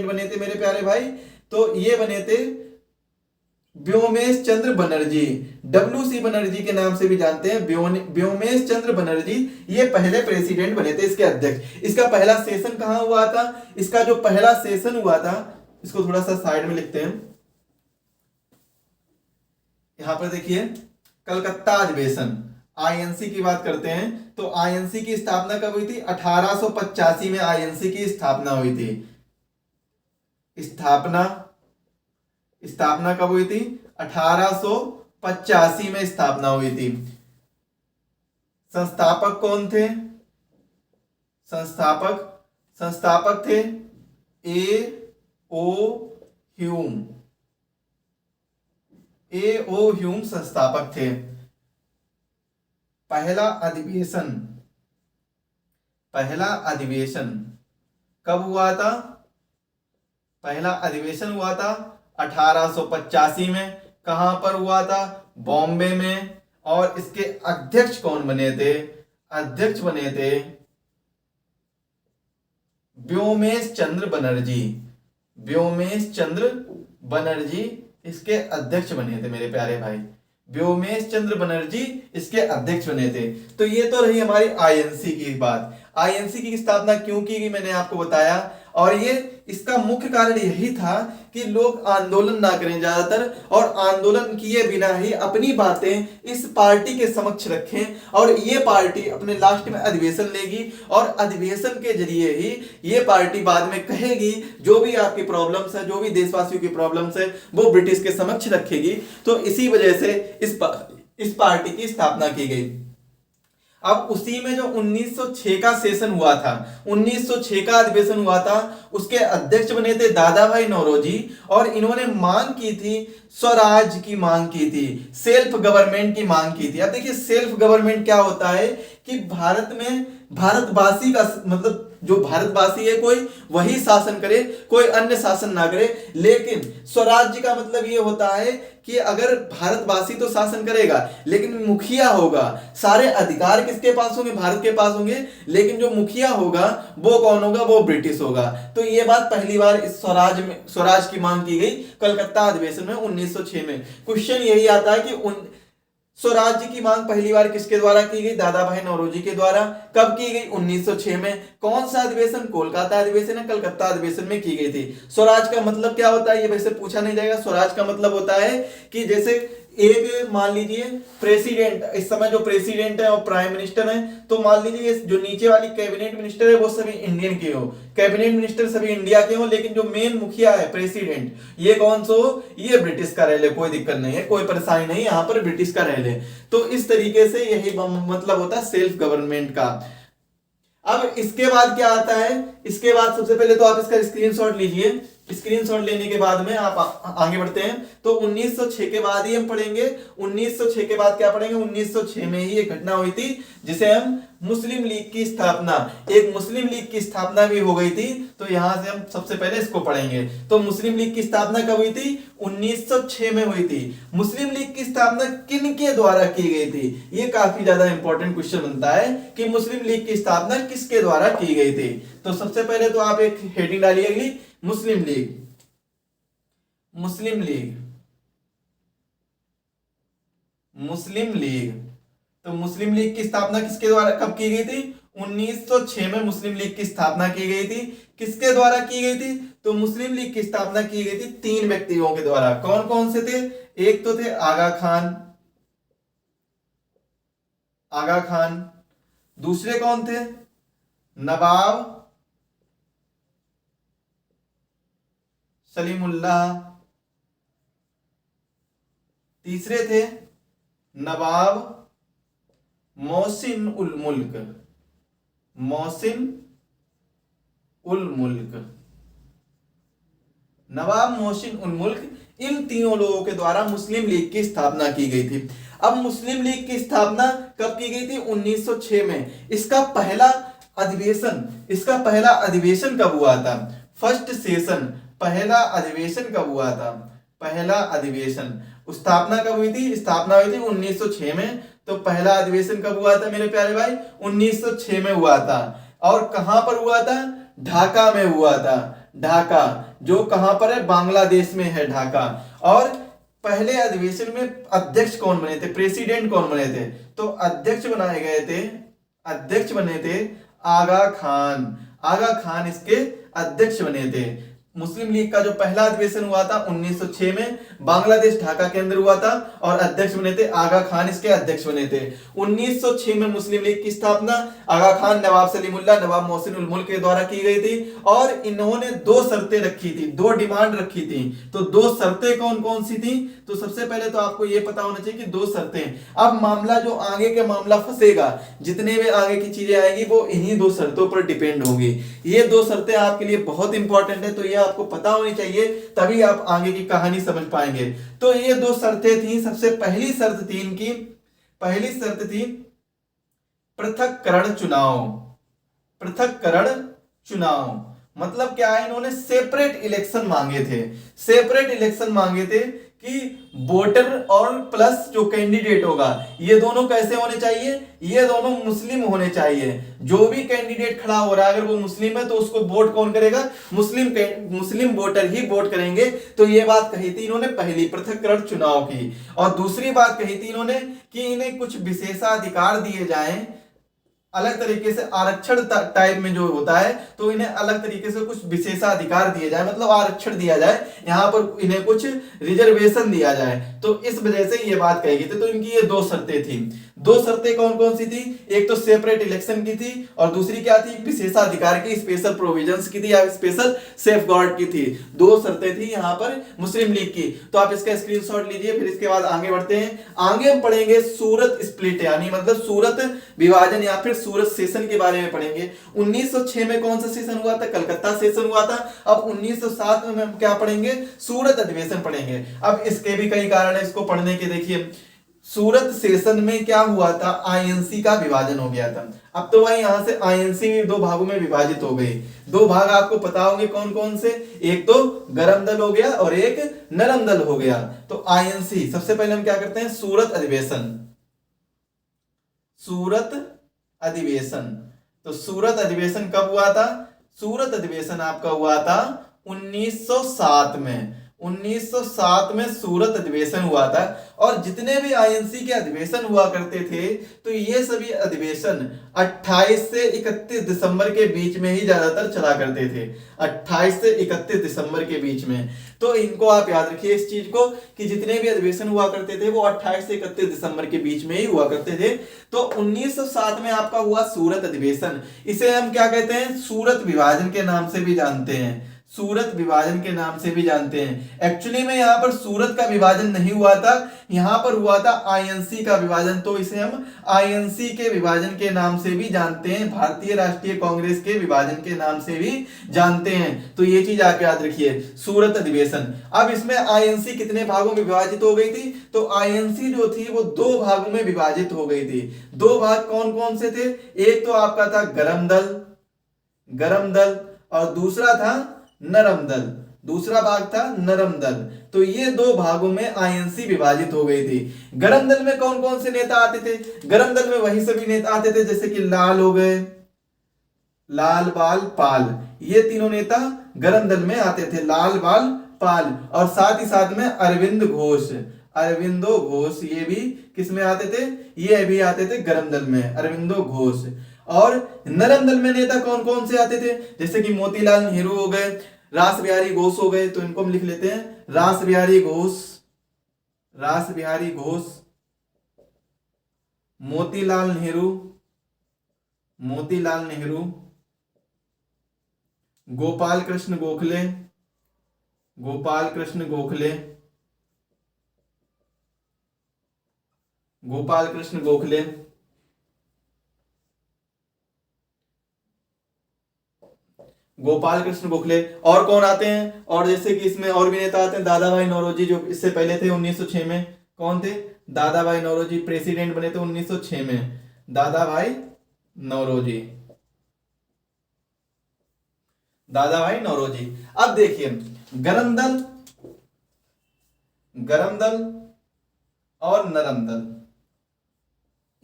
बने थे मेरे प्यारे भाई। तो ये बने थे व्योमेश चंद्र बनर्जी, WC बनर्जी के नाम से भी जानते हैं, व्योमेश चंद्र बनर्जी, ये पहले प्रेसिडेंट बने थे, इसके अध्यक्ष। इसका पहला सेशन कहां हुआ था? इसका जो पहला सेशन हुआ था इसको थोड़ा सा साइड में लिखते हैं। यहां पर देखिए कलकत्ता अधिवेशन, आईएनसी की बात करते हैं तो आईएनसी की स्थापना कब हुई थी? 1885 में आईएनसी की स्थापना हुई थी। स्थापना कब हुई थी? 1885 में स्थापना हुई थी। संस्थापक कौन थे? संस्थापक थे ए ओ ह्यूम संस्थापक थे। पहला अधिवेशन कब हुआ था? पहला अधिवेशन हुआ था 1885 में। कहां पर हुआ था? बॉम्बे में। और इसके अध्यक्ष कौन बने थे? अध्यक्ष बने थे व्योमेश चंद्र बनर्जी इसके अध्यक्ष बने थे मेरे प्यारे भाई। व्योमेश चंद्र बनर्जी इसके अध्यक्ष बने थे। तो ये तो रही हमारी आईएनसी की बात। आईएनसी की स्थापना क्यों की गई मैंने आपको बताया, और ये इसका मुख्य कारण यही था कि लोग आंदोलन ना करें ज्यादातर, और आंदोलन किए बिना ही अपनी बातें इस पार्टी के समक्ष रखें, और ये पार्टी अपने लास्ट में अधिवेशन लेगी, और अधिवेशन के जरिए ही ये पार्टी बाद में कहेगी जो भी आपकी प्रॉब्लम्स है, जो भी देशवासियों की प्रॉब्लम्स है, वो ब्रिटिश के समक्ष रखेगी। तो इसी वजह से इस पार्टी की स्थापना की गई। अब उसी में जो 1906 का सेशन हुआ था, 1906 का अधिवेशन हुआ था, उसके अध्यक्ष बने थे दादा भाई नौरोजी, और इन्होंने मांग की थी, स्वराज की मांग की थी, सेल्फ गवर्नमेंट की मांग की थी। अब देखिए सेल्फ गवर्नमेंट क्या होता है कि भारत में भारतवासी का मतलब जो भारतवासी है कोई वही शासन करे, कोई अन्य शासन ना करे। लेकिन स्वराज्य का मतलब ये होता है कि अगर भारतवासी तो शासन करेगा लेकिन मुखिया होगा, सारे अधिकार किसके पास होंगे? भारत के पास होंगे, लेकिन जो मुखिया होगा वो कौन होगा? वो ब्रिटिश होगा। तो ये बात पहली बार इस स्वराज की मांग की गई कलकत्ता अधिवेशन में 1906 में। क्वेश्चन यही आता है कि स्वराज्य की मांग पहली बार किसके द्वारा की गई? दादा भाई नौरोजी के द्वारा। कब की गई? 1906 में। कौन सा अधिवेशन? कोलकाता अधिवेशन है, कलकत्ता अधिवेशन में की गई थी। स्वराज का मतलब क्या होता है ये वैसे पूछा नहीं जाएगा। स्वराज का मतलब होता है कि जैसे एक मान लीजिए प्रेसिडेंट, इस समय जो प्रेसिडेंट है और प्राइम मिनिस्टर है, तो मान लीजिए जो नीचे वाली कैबिनेट मिनिस्टर है वो सभी इंडियन के हो, कैबिनेट मिनिस्टर सभी इंडिया के हो, लेकिन जो मेन मुखिया है प्रेसिडेंट ये कौन सा हो? ये ब्रिटिश का रह ले, कोई दिक्कत नहीं है, कोई परेशानी नहीं, यहाँ पर ब्रिटिश का रह ले। तो इस तरीके से यही मतलब होता है सेल्फ गवर्नमेंट का। अब इसके बाद क्या आता है? इसके बाद सबसे पहले तो आप इसका स्क्रीनशॉट लीजिए। स्क्रीनशॉट लेने के बाद में आप आगे बढ़ते हैं। तो 1906 के बाद ही हम पढ़ेंगे। 1906 के बाद क्या पढ़ेंगे? 1906 में ही एक घटना हुई थी जिसे हम मुस्लिम लीग की स्थापना, एक मुस्लिम लीग की स्थापना भी हो गई थी। तो यहां से हम सबसे पहले इसको पढ़ेंगे। तो मुस्लिम लीग की स्थापना कब हुई थी? 1906 में हुई थी। मुस्लिम लीग की स्थापना किन के द्वारा की गई थी? ये काफी ज्यादा इंपॉर्टेंट क्वेश्चन बनता है कि मुस्लिम लीग की स्थापना किसके द्वारा की गई थी। तो सबसे पहले तो आप एक हेडिंग डालिए अगली, मुस्लिम लीग। मुस्लिम लीग, मुस्लिम लीग। तो मुस्लिम लीग की स्थापना किसके द्वारा कब की गई थी? 1906 में मुस्लिम लीग की स्थापना की गई थी। किसके द्वारा की गई थी? तो मुस्लिम लीग की स्थापना की गई थी 3 व्यक्तियों के द्वारा। कौन कौन से थे? एक तो थे आगा खान, दूसरे कौन थे? नवाब सलीमुल्लाह, तीसरे थे नवाब मोहसिन उल मुल्क। नवाब मोहसिन उल मुल्क, इन तीनों लोगों के द्वारा मुस्लिम लीग की स्थापना की गई थी। अब मुस्लिम लीग की स्थापना कब की गई थी? 1906 में। इसका पहला अधिवेशन कब हुआ था? फर्स्ट सेशन, पहला अधिवेशन कब हुआ था? पहला अधिवेशन, स्थापना कब हुई थी? स्थापना हुई थी 1906 में। तो पहला अधिवेशन कब हुआ था मेरे प्यारे भाई? 1906 में हुआ था। और कहां पर हुआ था? ढाका में हुआ था। ढाका जो कहां पर है? बांग्लादेश में है ढाका। और पहले अधिवेशन में अध्यक्ष कौन बने थे? प्रेसिडेंट कौन बने थे? तो अध्यक्ष बने थे आगा खान। आगा खान इसके अध्यक्ष बने थे। मुस्लिम लीग का जो पहला अधिवेशन हुआ था 1906 में, बांग्लादेश ढाका के अंदर हुआ था और अध्यक्ष बने थे आगा खान, इसके अध्यक्ष बने थे। 1906 में मुस्लिम लीग की स्थापना आगा खान, नवाब सलीमुल्लाह, नवाब मोहसिन उल मुल्क के द्वारा की गई थी और इन्होंने दो शर्तें रखी थी, दो डिमांड रखी थी। तो दो शर्तें कौन कौन सी थी? तो सबसे पहले तो आपको यह पता होना चाहिए कि दो शर्तें। अब मामला जो आगे के मामला फंसेगा, जितने भी आगे की चीजें आएगी वो इन्हीं दो शर्तों पर डिपेंड होंगी। ये दो शर्तें आपके लिए बहुत इंपॉर्टेंट है, तो ये आपको पता होनी चाहिए, तभी आप आगे की कहानी समझ पाएंगे। तो ये दो शर्तें थी। सबसे पहली शर्त थी इनकी, पहली शर्त थी पृथक्करण चुनाव। पृथक्करण चुनाव मतलब क्या है? इन्होंने सेपरेट इलेक्शन मांगे थे। सेपरेट इलेक्शन मांगे थे कि वोटर और प्लस जो कैंडिडेट होगा, ये दोनों कैसे होने चाहिए? ये दोनों मुस्लिम होने चाहिए। जो भी कैंडिडेट खड़ा हो रहा है अगर वो मुस्लिम है तो उसको वोट कौन करेगा? मुस्लिम वोटर ही वोट करेंगे। तो ये बात कही थी इन्होंने पहली, पृथक्करण चुनाव की। और दूसरी बात कही थी इन्होंने कि इन्हें कुछ विशेषाधिकार दिए जाएं, अलग तरीके से आरक्षण टाइप में जो होता है, तो इन्हें अलग तरीके से कुछ विशेषाधिकार दिए जाए, मतलब आरक्षण दिया जाए, यहाँ पर इन्हें कुछ रिजर्वेशन दिया जाए। तो इस वजह से ये बात कही गई थी। तो इनकी ये दो शर्तें थी। दो शर्तें कौन कौन सी थी? एक तो सेपरेट इलेक्शन की थी और दूसरी क्या थी? विशेषाधिकार की, स्पेशल प्रोविजंस की थी या स्पेशल सेफगार्ड की थी। दो शर्तें थी यहाँ पर मुस्लिम लीग की। तो आप इसका स्क्रीनशॉट लीजिए, फिर इसके बाद आगे बढ़ते हैं। आगे हम पढ़ेंगे सूरत स्प्लिट, यानी मतलब सूरत विभाजन या फिर सूरत सेशन के बारे में पढ़ेंगे। 1906 में कौन सा सेशन हुआ था? कलकत्ता सेशन हुआ था। अब 1907 में हम क्या पढ़ेंगे? सूरत अधिवेशन पढ़ेंगे। अब इसके भी कई कारण है इसको पढ़ने के। देखिए, सूरत सेशन में क्या हुआ था? आईएनसी का विभाजन हो गया था। अब तो भाई यहां से आईएनसी दो भागों में विभाजित हो गई। दो भाग आपको पता होंगे कौन कौन से, एक तो गरम दल हो गया और एक नरम दल हो गया। तो आईएनसी, सबसे पहले हम क्या करते हैं? सूरत अधिवेशन। सूरत अधिवेशन, तो सूरत अधिवेशन कब हुआ था? सूरत अधिवेशन आपका हुआ था 1907 में। 1907 में सूरत अधिवेशन हुआ था। और जितने भी आईएनसी के अधिवेशन हुआ करते थे, तो ये सभी अधिवेशन 28 से 31 दिसंबर के बीच में ही ज्यादातर चला करते थे। 28 से 31 दिसंबर के बीच में। तो इनको आप याद रखिए इस चीज को कि जितने भी अधिवेशन हुआ करते थे वो 28 से 31 दिसंबर के बीच में ही हुआ करते थे। तो 1907 में आपका हुआ सूरत अधिवेशन। इसे हम क्या कहते हैं? सूरत विभाजन के नाम से भी जानते हैं। सूरत विभाजन के नाम से भी जानते हैं। एक्चुअली में यहाँ पर सूरत का विभाजन नहीं हुआ था, यहाँ पर हुआ था आईएनसी का विभाजन। तो इसे हम आईएनसी के विभाजन के नाम से भी जानते हैं, भारतीय राष्ट्रीय कांग्रेस के विभाजन के नाम से भी जानते हैं। तो ये चीज आप याद रखिए, सूरत अधिवेशन। अब इसमें आईएनसी कितने भागों में विभाजित हो गई थी? तो आईएनसी जो थी वो दो भागों में विभाजित हो गई थी। दो भाग कौन कौन से थे? एक तो आपका था गरम दल और दूसरा था नरम दल। दूसरा भाग था नरम दल। तो ये दो भागों में आईएनसी विभाजित हो गई थी। गरम दल में कौन कौन से नेता आते थे? गरम दल में वही सभी नेता आते थे जैसे कि लाल हो गए, लाल बाल पाल, ये तीनों नेता गरम दल में आते थे, लाल बाल पाल। और साथ ही साथ में अरविंदो घोष, ये भी किस में आते थे? ये भी आते थे गरम दल में, अरविंदो घोष। और नरम दल में नेता कौन कौन से आते थे? जैसे कि मोतीलाल नेहरू हो गए, रास बिहारी घोष हो गए। तो इनको हम लिख लेते हैं रास बिहारी घोष, मोतीलाल नेहरू, गोपाल कृष्ण गोखले, और कौन आते हैं? और जैसे कि इसमें और भी नेता आते हैं, दादा भाई नौरोजी जो इससे पहले थे 1906 में। कौन थे? दादा भाई नौरोजी, प्रेसिडेंट बने थे 1906 में, दादा भाई नौरोजी। अब देखिए, गरम दल और नरम दल,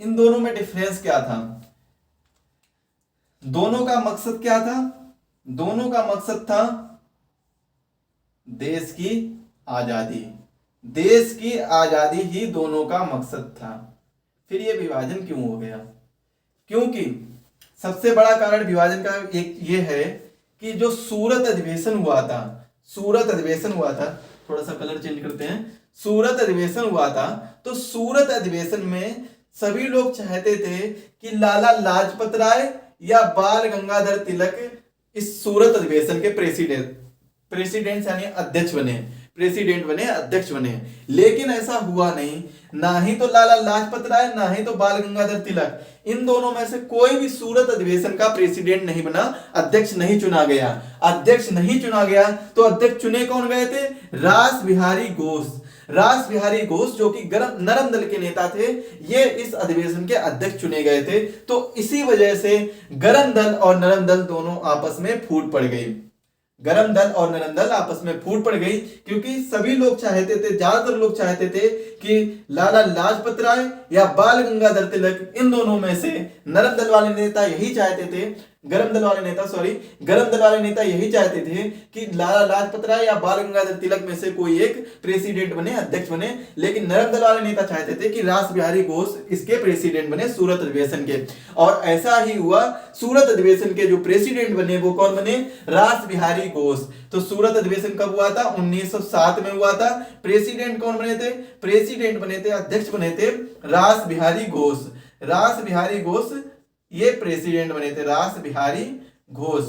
इन दोनों में डिफरेंस क्या था? दोनों का मकसद क्या था? दोनों का मकसद था देश की आजादी ही दोनों का मकसद था। फिर ये विभाजन क्यों हो गया? क्योंकि सबसे बड़ा कारण विभाजन का एक ये है कि जो सूरत अधिवेशन हुआ था, सूरत अधिवेशन हुआ था, थोड़ा सा कलर चेंज करते हैं, सूरत अधिवेशन हुआ था। तो सूरत अधिवेशन में सभी लोग चाहते थे कि लाला लाजपत राय या बाल गंगाधर तिलक इस सूरत अधिवेशन के प्रेसिडेंट यानी अध्यक्ष बने, प्रेसिडेंट बने, अध्यक्ष बने। लेकिन ऐसा हुआ नहीं, ना ही तो लाला लाजपत राय ना ही तो बाल गंगाधर तिलक, इन दोनों में से कोई भी सूरत अधिवेशन का प्रेसिडेंट नहीं बना, अध्यक्ष नहीं चुना गया। अध्यक्ष नहीं चुना गया तो अध्यक्ष चुने कौन गए थे? रास बिहारी घोष। रास बिहारी घोष जो कि नरम दल के नेता थे, ये इस अधिवेशन के अध्यक्ष चुने गए थे। तो इसी वजह से गरम दल और नरम दल दोनों आपस में फूट पड़ गई, गरम दल और नरम दल आपस में फूट पड़ गई, क्योंकि सभी लोग चाहते थे, ज्यादातर लोग चाहते थे कि लाला लाजपत राय या बाल गंगाधर तिलक, इन दोनों में से नरम दल वाले नेता यही चाहते थे, गरम दल वाले नेता यही चाहते थे कि लाला लाजपत राय या बाल गंगाधर तिलक में से कोई एक प्रेसिडेंट बने, अध्यक्ष बने। लेकिन नरम दल वाले नेता चाहते थे कि रास बिहारी घोष इसके प्रेसिडेंट बने, सूरत अधिवेशन के। और ऐसा ही हुआ, सूरत अधिवेशन के जो प्रेसिडेंट बने वो कौन बने? रास बिहारी घोष। तो सूरत अधिवेशन कब हुआ था? 1907 में हुआ था। प्रेसिडेंट कौन बने थे? प्रेसिडेंट बने थे, अध्यक्ष बने थे रास बिहारी घोष। रास बिहारी घोष ये प्रेसिडेंट बने थे, रास बिहारी घोष,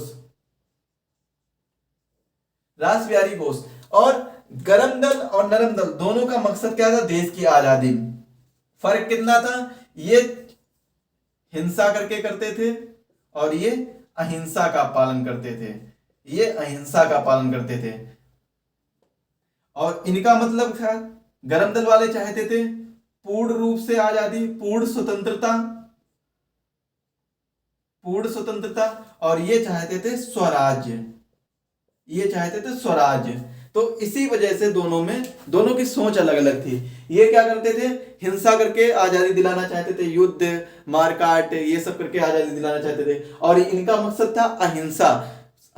रास बिहारी घोष। और गरम दल और नरम दल दोनों का मकसद क्या था? देश की आजादी। फर्क कितना था? ये हिंसा करके करते थे और ये अहिंसा का पालन करते थे, ये अहिंसा का पालन करते थे। और इनका मतलब था, गरम दल वाले चाहते थे पूर्ण रूप से आजादी, पूर्ण स्वतंत्रता, पूर्ण स्वतंत्रता, और ये चाहते थे स्वराज्य, ये चाहते थे स्वराज्य। तो इसी वजह से दोनों की सोच अलग अलग थी। ये क्या करते थे? हिंसा करके आजादी दिलाना चाहते थे, युद्ध मारकाट ये सब करके आजादी दिलाना चाहते थे। और इनका मकसद था अहिंसा,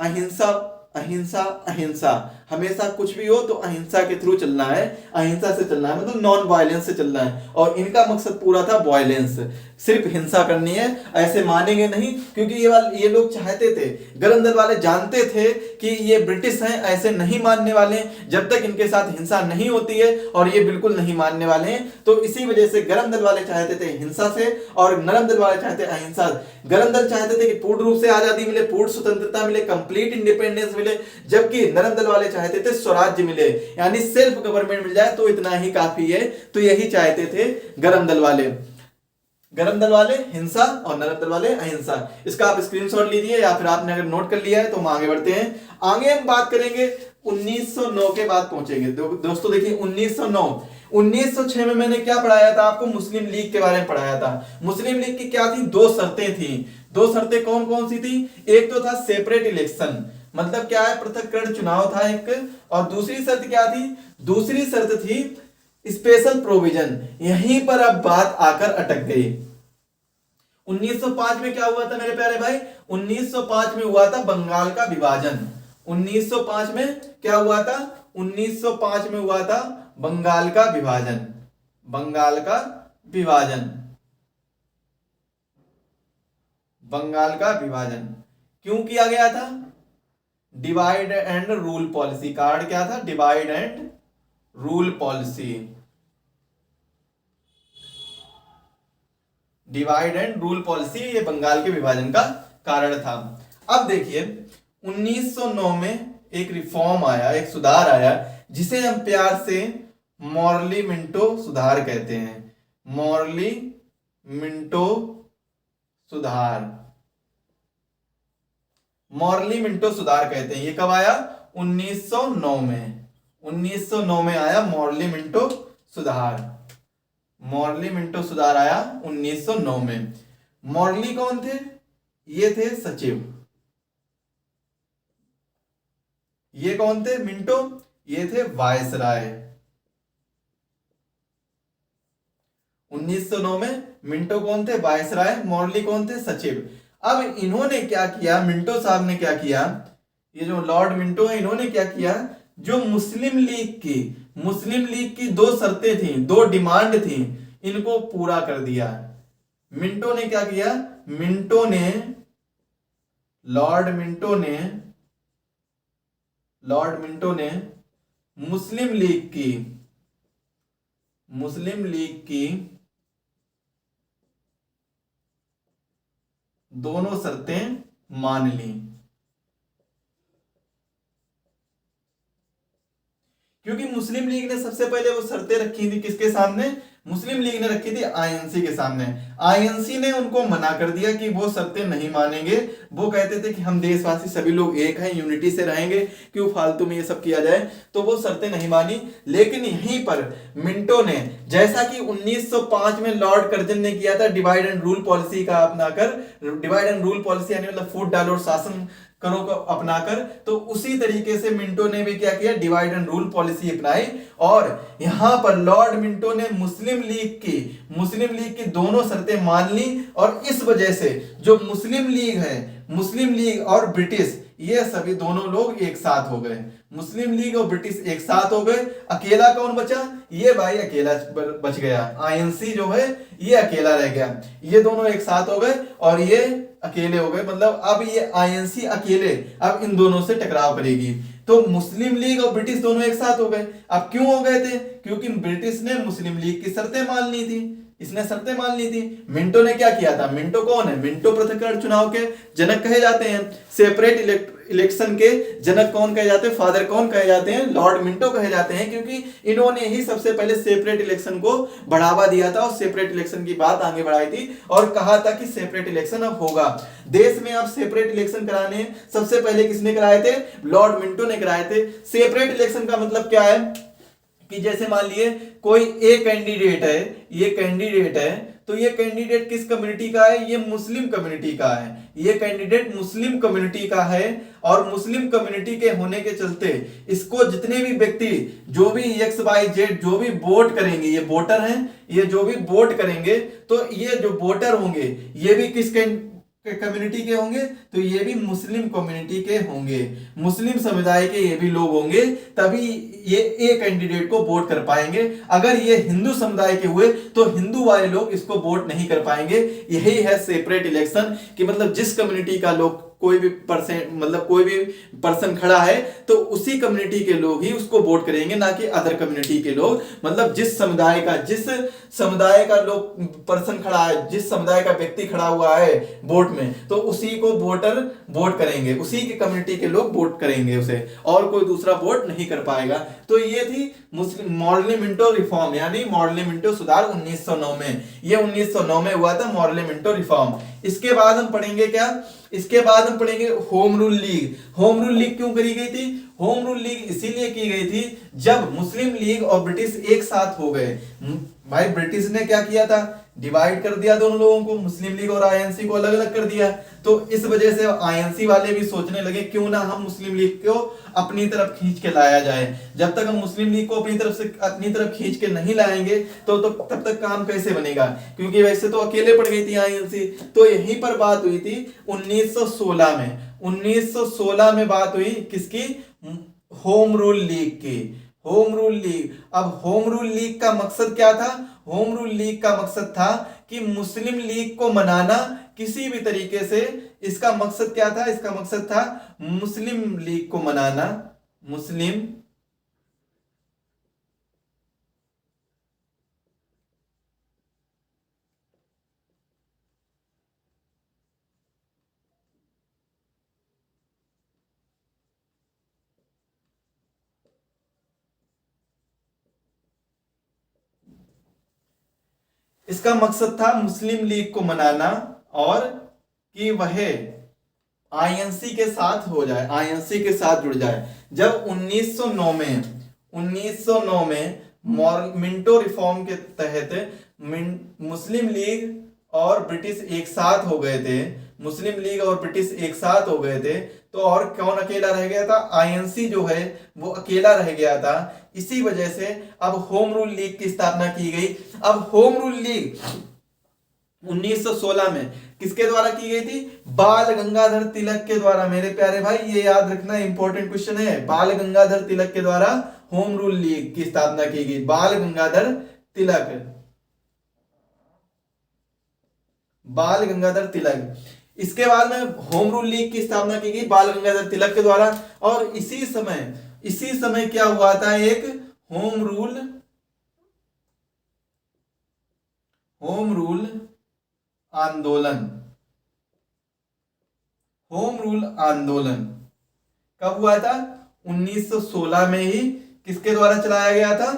अहिंसा, अहिंसा, अहिंसा। हमेशा कुछ भी हो तो अहिंसा के थ्रू चलना है, अहिंसा से चलना है, मतलब नॉन वायलेंस से चलना है। और इनका मकसद पूरा था वायलेंस, सिर्फ हिंसा करनी है, ऐसे मानेंगे नहीं। क्योंकि ये लोग चाहते थे, गरम दल वाले जानते थे कि ये ब्रिटिश हैं, ऐसे नहीं मानने वाले जब तक इनके साथ हिंसा नहीं होती है, और ये बिल्कुल नहीं मानने वाले हैं। तो इसी वजह से गरम दल वाले चाहते थे हिंसा से और नरम दल वाले चाहते अहिंसा। गरम दल चाहते थे कि पूर्ण रूप से आजादी मिले, पूर्ण स्वतंत्रता मिले, कंप्लीट इंडिपेंडेंस मिले, जबकि नरम दल वाले चाहते थे स्वराज्य मिले, यानी सेल्फ गवर्नमेंट मिल जाए तो इतना ही काफी है। तो यही चाहते थे गरम दल वाले, गरम दल वाले हिंसा और नरम दल वाले अहिंसा। इसका आप स्क्रीनशॉट लीजिए या फिर आपने अगर नोट कर लिया है तो हम आगे बढ़ते हैं। आगे हम बात करेंगे 1909 के बाद पहुंचेंगे। दोस्तों देखिए 1906 में मैंने क्या पढ़ाया था आपको? मुस्लिम लीग के बारे में पढ़ाया था। मुस्लिम लीग की क्या थी? दो शर्तें थी। दो शर्तें कौन कौन सी थी? एक तो था सेपरेट इलेक्शन, मतलब क्या है? पृथककरण चुनाव था एक। और दूसरी शर्त क्या थी? दूसरी शर्त थी स्पेशल प्रोविजन। यहीं पर अब बात आकर अटक गई। 1905 में क्या हुआ था मेरे प्यारे भाई? 1905 में हुआ था बंगाल का विभाजन। 1905 में क्या हुआ था? 1905 में हुआ था बंगाल का विभाजन, बंगाल का विभाजन, बंगाल का विभाजन। क्यों किया गया था? Divide and rule policy. Card क्या था? Divide and rule policy, divide and rule policy, ये बंगाल के विभाजन का कारण था। अब देखिए 1909 में एक रिफॉर्म आया, एक सुधार आया, जिसे हम प्यार से मॉर्ली मिंटो सुधार कहते हैं। मॉर्ली मिंटो सुधार, मॉर्ली मिंटो सुधार कहते हैं। ये कब आया? 1909 में। 1909 में आया मॉर्ली मिंटो सुधार। मॉर्ली मिंटो सुधार आया 1909 में। मॉर्ली कौन थे? ये थे सचिव। ये कौन थे? मिंटो, ये थे वायसराय। 1909 में मिंटो कौन थे? वायसराय। मॉर्ली कौन थे? सचिव। अब इन्होंने क्या किया? मिंटो साहब ने क्या किया? ये जो लॉर्ड मिंटो है, इन्होंने क्या किया? जो मुस्लिम लीग की दो शर्तें थी, दो डिमांड थी, इनको पूरा कर दिया। मिंटो ने क्या किया? लॉर्ड लॉर्ड मिंटो ने मुस्लिम लीग की दोनों शर्तें मान ली, क्योंकि मुस्लिम लीग ने सबसे पहले वो शर्तें रखी थी किसके सामने, मुस्लिम लीग ने रखी थी आईएनसी के सामने। आईएनसी ने उनको मना कर दिया कि वो शर्तें नहीं मानेंगे, वो कहते थे कि हम देशवासी सभी लोग एक हैं, यूनिटी से रहेंगे, क्यों फालतू में ये सब किया जाए, तो वो शर्तें नहीं मानी। लेकिन यहीं पर मिंटो ने, जैसा कि 1905 में लॉर्ड कर्जन ने किया था डिवाइड एंड रूल पॉलिसी का अपनाकर, डिवाइड एंड रूल पॉलिसी यानी मतलब फूट डालो और शासन करो को अपनाकर, तो उसी तरीके से मिंटो ने भी क्या किया, डिवाइड एंड रूल पॉलिसी अपनाई। और यहां पर लॉर्ड मिंटो ने मुस्लिम लीग की दोनों शर्तें मान ली, और इस वजह से जो मुस्लिम लीग है, मुस्लिम लीग और ब्रिटिश, ये सभी दोनों लोग एक साथ हो गए, मुस्लिम लीग और ब्रिटिश एक साथ हो गए। अकेला कौन बचा, ये भाई अकेला बच गया, आईएनसी जो है ये अकेला रह गया, ये दोनों एक साथ हो गए और ये अकेले हो गए, मतलब अब ये आईएनसी अकेले अब इन दोनों से टकराव करेगी। तो मुस्लिम लीग और ब्रिटिश दोनों एक साथ हो गए। अब क्यों हो गए थे, क्योंकि ब्रिटिश ने मुस्लिम लीग की शर्तें मान ली थी, इसने शर्तें मान ली थी। मिंटो ने क्या किया था, मिंटो कौन है, मिंटो पृथक्करण चुनाव के जनक कहे जाते हैं, सेपरेट इलेक्शन के जनक कौन कहे जाते हैं, फादर कौन कहे जाते हैं, लॉर्ड मिंटो कहे जाते हैं, क्योंकि इन्होंने ही सबसे पहले सेपरेट इलेक्शन को बढ़ावा दिया था और सेपरेट इलेक्शन की बात आगे बढ़ाई थी और कहा था कि सेपरेट इलेक्शन अब होगा देश में। अब सेपरेट इलेक्शन कराने सबसे पहले किसने कराए थे, लॉर्ड मिंटो ने कराए थे। सेपरेट इलेक्शन का मतलब क्या है कि जैसे मान लिए कोई एक कैंडिडेट है, ये कैंडिडेट है, तो ये कैंडिडेट किस कम्युनिटी का है, ये मुस्लिम कम्युनिटी का है, ये कैंडिडेट मुस्लिम कम्युनिटी का है, और मुस्लिम कम्युनिटी के होने के चलते इसको जितने भी व्यक्ति जो भी एक्स वाई जेड जो भी वोट करेंगे, ये वोटर हैं, ये जो भी वोट करेंगे, तो ये जो वोटर होंगे ये भी किस कम्युनिटी के होंगे, तो ये भी मुस्लिम कम्युनिटी के होंगे, मुस्लिम समुदाय के ये भी लोग होंगे, तभी ये एक कैंडिडेट को वोट कर पाएंगे। अगर ये हिंदू समुदाय के हुए तो हिंदू वाले लोग इसको वोट नहीं कर पाएंगे। यही है सेपरेट इलेक्शन कि मतलब जिस कम्युनिटी का लोग कोई भी पर्सन खड़ा है तो उसी कम्युनिटी के लोग ही उसको वोट करेंगे, ना कि अदर कम्युनिटी के लोग। मतलब जिस समुदाय का लोग पर्सन खड़ा है, जिस समुदाय का व्यक्ति खड़ा हुआ है वोट में, तो उसी को वोटर वोट करेंगे, उसी की कम्युनिटी के लोग वोट करेंगे उसे, और कोई दूसरा वोट नहीं कर पाएगा। तो ये थी मुस्लिम मॉर्ले मिंटो रिफॉर्म, यानी मॉर्ले मिंटो सुधार 1909 में, ये 1909 में हुआ था मॉर्ले मिंटो रिफॉर्म। इसके बाद हम पढ़ेंगे क्या, इसके बाद हम पढ़ेंगे home rule league. Home rule league क्यों करी गई थी, होम रूल लीग इसीलिए की गई थी जब मुस्लिम लीग और ब्रिटिश एक साथ हो गए। भाई ब्रिटिश ने क्या किया था, डिवाइड कर दिया दोनों लोगों को, मुस्लिम लीग और आईएनसी को अलग अलग कर दिया। तो इस वजह से आईएनसी वाले भी सोचने लगे क्यों ना हम मुस्लिम लीग को अपनी तरफ खींच के लाया जाए। जब तक हम मुस्लिम लीग को अपनी तरफ खींच के नहीं लाएंगे तो तब तक काम कैसे बनेगा, क्योंकि वैसे तो अकेले पड़ गई थी आईएनसी। तो यहीं पर बात हुई थी 1916 में, 1916 में बात हुई किसकी, होम रूल लीग की, होम रूल लीग। अब होम रूल लीग का मकसद क्या था, होम रूल लीग का मकसद था कि मुस्लिम लीग को मनाना किसी भी तरीके से। इसका मकसद क्या था, इसका मकसद था मुस्लिम लीग को मनाना, मुस्लिम इसका मकसद था मुस्लिम लीग को मनाना और कि वह आईएनसी के साथ हो जाए, आईएनसी के साथ जुड़ जाए। जब 1909 में मिंटो रिफॉर्म के तहत मुस्लिम लीग और ब्रिटिश एक साथ हो गए थे, मुस्लिम लीग और ब्रिटिश एक साथ हो गए थे, तो और कौन अकेला रह गया था, आईएनसी जो है वो अकेला रह गया था। इसी वजह से अब होम रूल लीग की स्थापना की गई। अब होम रूल लीग 1916 में किसके द्वारा की गई थी, बाल गंगाधर तिलक के द्वारा। मेरे प्यारे भाई ये याद रखना इंपॉर्टेंट क्वेश्चन है, बाल गंगाधर तिलक के द्वारा होम रूल लीग की स्थापना की गई। बाल गंगाधर तिलक, बाल गंगाधर तिलक। इसके बाद में होम रूल लीग की स्थापना की गई बाल गंगाधर तिलक के द्वारा। और इसी समय क्या हुआ था, एक होम रूल आंदोलन। होम रूल आंदोलन कब हुआ था? 1916 में ही। किसके द्वारा चलाया गया था?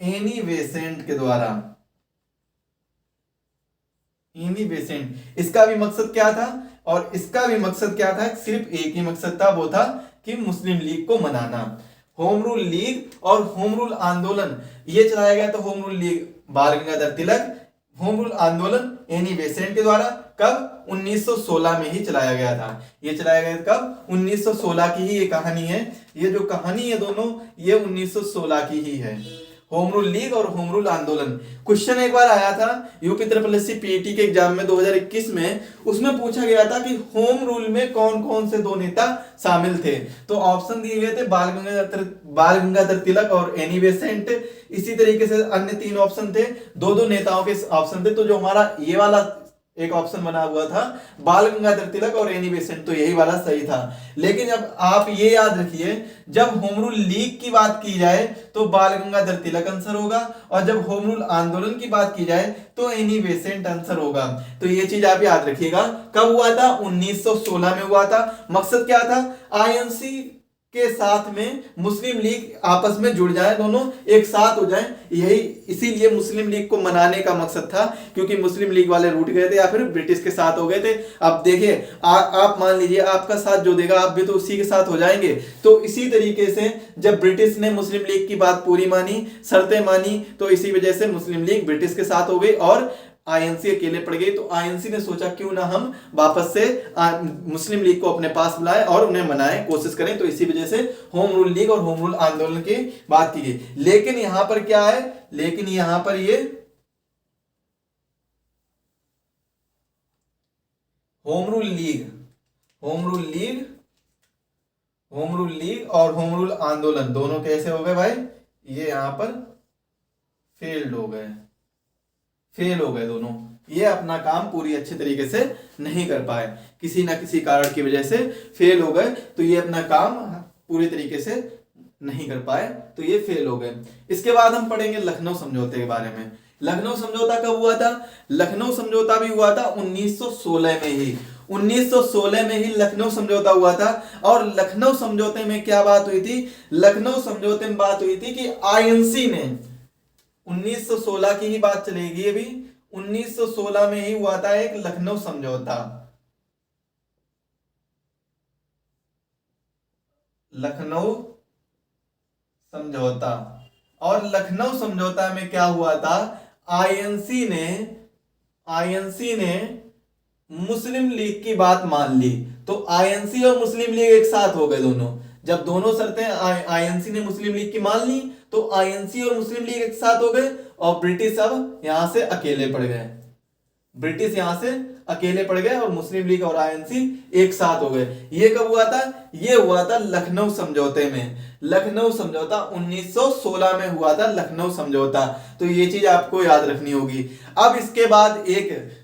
एनी बेसेंट के द्वारा। Annie Besant. इसका भी मकसद क्या था? और इसका भी मकसद क्या था? सिर्फ एक ही मकसद था, वो था कि मुस्लिम लीग को मनाना। होम रूल लीग और होम रूल आंदोलन ये चलाया गया था। होम रूल लीग बाल गंगाधर तिलक, होम रूल आंदोलन एनी बेसेंट के द्वारा। कब? 1916 में ही चलाया गया था। ये चलाया गया कब? 1916 की ही ये कहानी है। ये जो कहानी है दोनों, ये 1916 की ही है। होम रूल लीग और होम रूल आंदोलन। क्वेश्चन एक बार आया था यूपी ट्रिपल एससी पीईटी के एग्जाम में 2021 में, उसमें पूछा गया था कि होम रूल में कौन कौन से दो नेता शामिल थे। तो ऑप्शन दिए गए थे बाल गंगाधर तिलक और एनी बेसेंट। इसी तरीके से अन्य 3 ऑप्शन थे, दो दो नेताओं के ऑप्शन थे। तो जो हमारा ये वाला एक ऑप्शन बना हुआ था बाल गंगाधर तिलक और एनी बेसेंट, तो यही वाला सही था। लेकिन जब आप ये याद रखिए, जब होम रूल लीग की बात की जाए तो बाल गंगाधर तिलक आंसर होगा, और जब होम रूल आंदोलन की बात की जाए तो एनी बेसेंट आंसर होगा। तो ये चीज आप याद रखिएगा। कब हुआ था? 1916 में हुआ था। मकसद क्या था? आईएनसी के साथ में मुस्लिम लीग आपस में जुड़ जाए, दोनों एक साथ हो जाएं। यही इसीलिए मुस्लिम लीग को मनाने का मकसद था, क्योंकि मुस्लिम लीग वाले रूठ गए थे या फिर ब्रिटिश के साथ हो गए थे। अब देखिए आप मान लीजिए आपका साथ जो देगा आप भी तो उसी के साथ हो जाएंगे। तो इसी तरीके से जब ब्रिटिश ने मुस्लिम लीग की बात पूरी मानी, शर्तें मानी, तो इसी वजह से मुस्लिम लीग ब्रिटिश के साथ हो गई और आईएनसी अकेले पड़ गई। तो आईएनसी ने सोचा क्यों ना हम वापस से मुस्लिम लीग को अपने पास बुलाएं और उन्हें मनाएं, कोशिश करें। तो इसी वजह से होम रूल लीग और होम रूल आंदोलन की बात की गई। लेकिन यहां पर क्या है? लेकिन यहां पर ये होम रूल लीग और होम रूल आंदोलन दोनों कैसे हो गए भाई? ये यहां पर फेल हो गए दोनों। ये अपना काम पूरी अच्छे तरीके से नहीं कर पाए, किसी ना किसी कारण की वजह से फेल हो गए। तो ये अपना काम पूरी तरीके से नहीं कर पाए, तो ये फेल हो गए। इसके बाद हम पढ़ेंगे लखनऊ समझौते के बारे में। लखनऊ समझौता कब हुआ था? लखनऊ समझौता भी हुआ था 1916 में ही। 1916 में ही लखनऊ समझौता हुआ था। और लखनऊ समझौते में क्या बात हुई थी? लखनऊ समझौते में बात हुई थी कि आईएनसी ने 1916 की ही बात चलेगी अभी। 1916 में ही हुआ था एक लखनऊ समझौता। लखनऊ समझौता। और लखनऊ समझौता में क्या हुआ था? आईएनसी ने मुस्लिम लीग की बात मान ली। तो आईएनसी और मुस्लिम लीग एक साथ हो गए दोनों। जब दोनों शर्तें आईएनसी ने मुस्लिम लीग की मान ली तो आईएनसी और मुस्लिम लीग एक साथ हो गए, और ब्रिटिश अब यहां से अकेले पड़ गए। ब्रिटिश यहां से अकेले पड़ गए और मुस्लिम लीग और आईएनसी एक साथ हो गए। ये कब हुआ था? ये हुआ था लखनऊ समझौते में। लखनऊ समझौता 1916 में हुआ था, लखनऊ समझौता। तो ये चीज आपको याद रखनी होगी। अब इसके बाद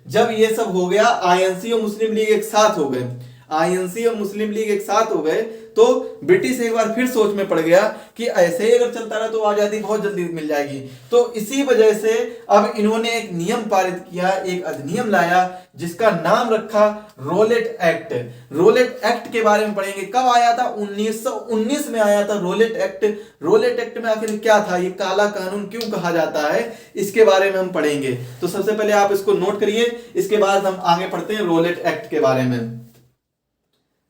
जब ये सब हो गया, आईएनसी और मुस्लिम लीग एक साथ हो गए, आईएनसी और मुस्लिम लीग एक साथ हो गए, तो ब्रिटिश एक बार फिर सोच में पड़ गया कि ऐसे ही अगर चलता रहा तो आजादी बहुत जल्दी मिल जाएगी। तो इसी वजह से अब इन्होंने एक नियम पारित किया, एक अधिनियम लाया जिसका नाम रखा रोलेट एक्ट। रोलेट एक्ट के बारे में पढ़ेंगे। कब आया था? 1919 में आया था रोलेट एक्ट। रोलेट एक्ट में आखिर क्या था? ये काला कानून क्यों कहा जाता है, इसके बारे में हम पढ़ेंगे। तो सबसे पहले आप इसको नोट करिए, इसके बाद हम आगे पढ़ते हैं रोलेट एक्ट के बारे में।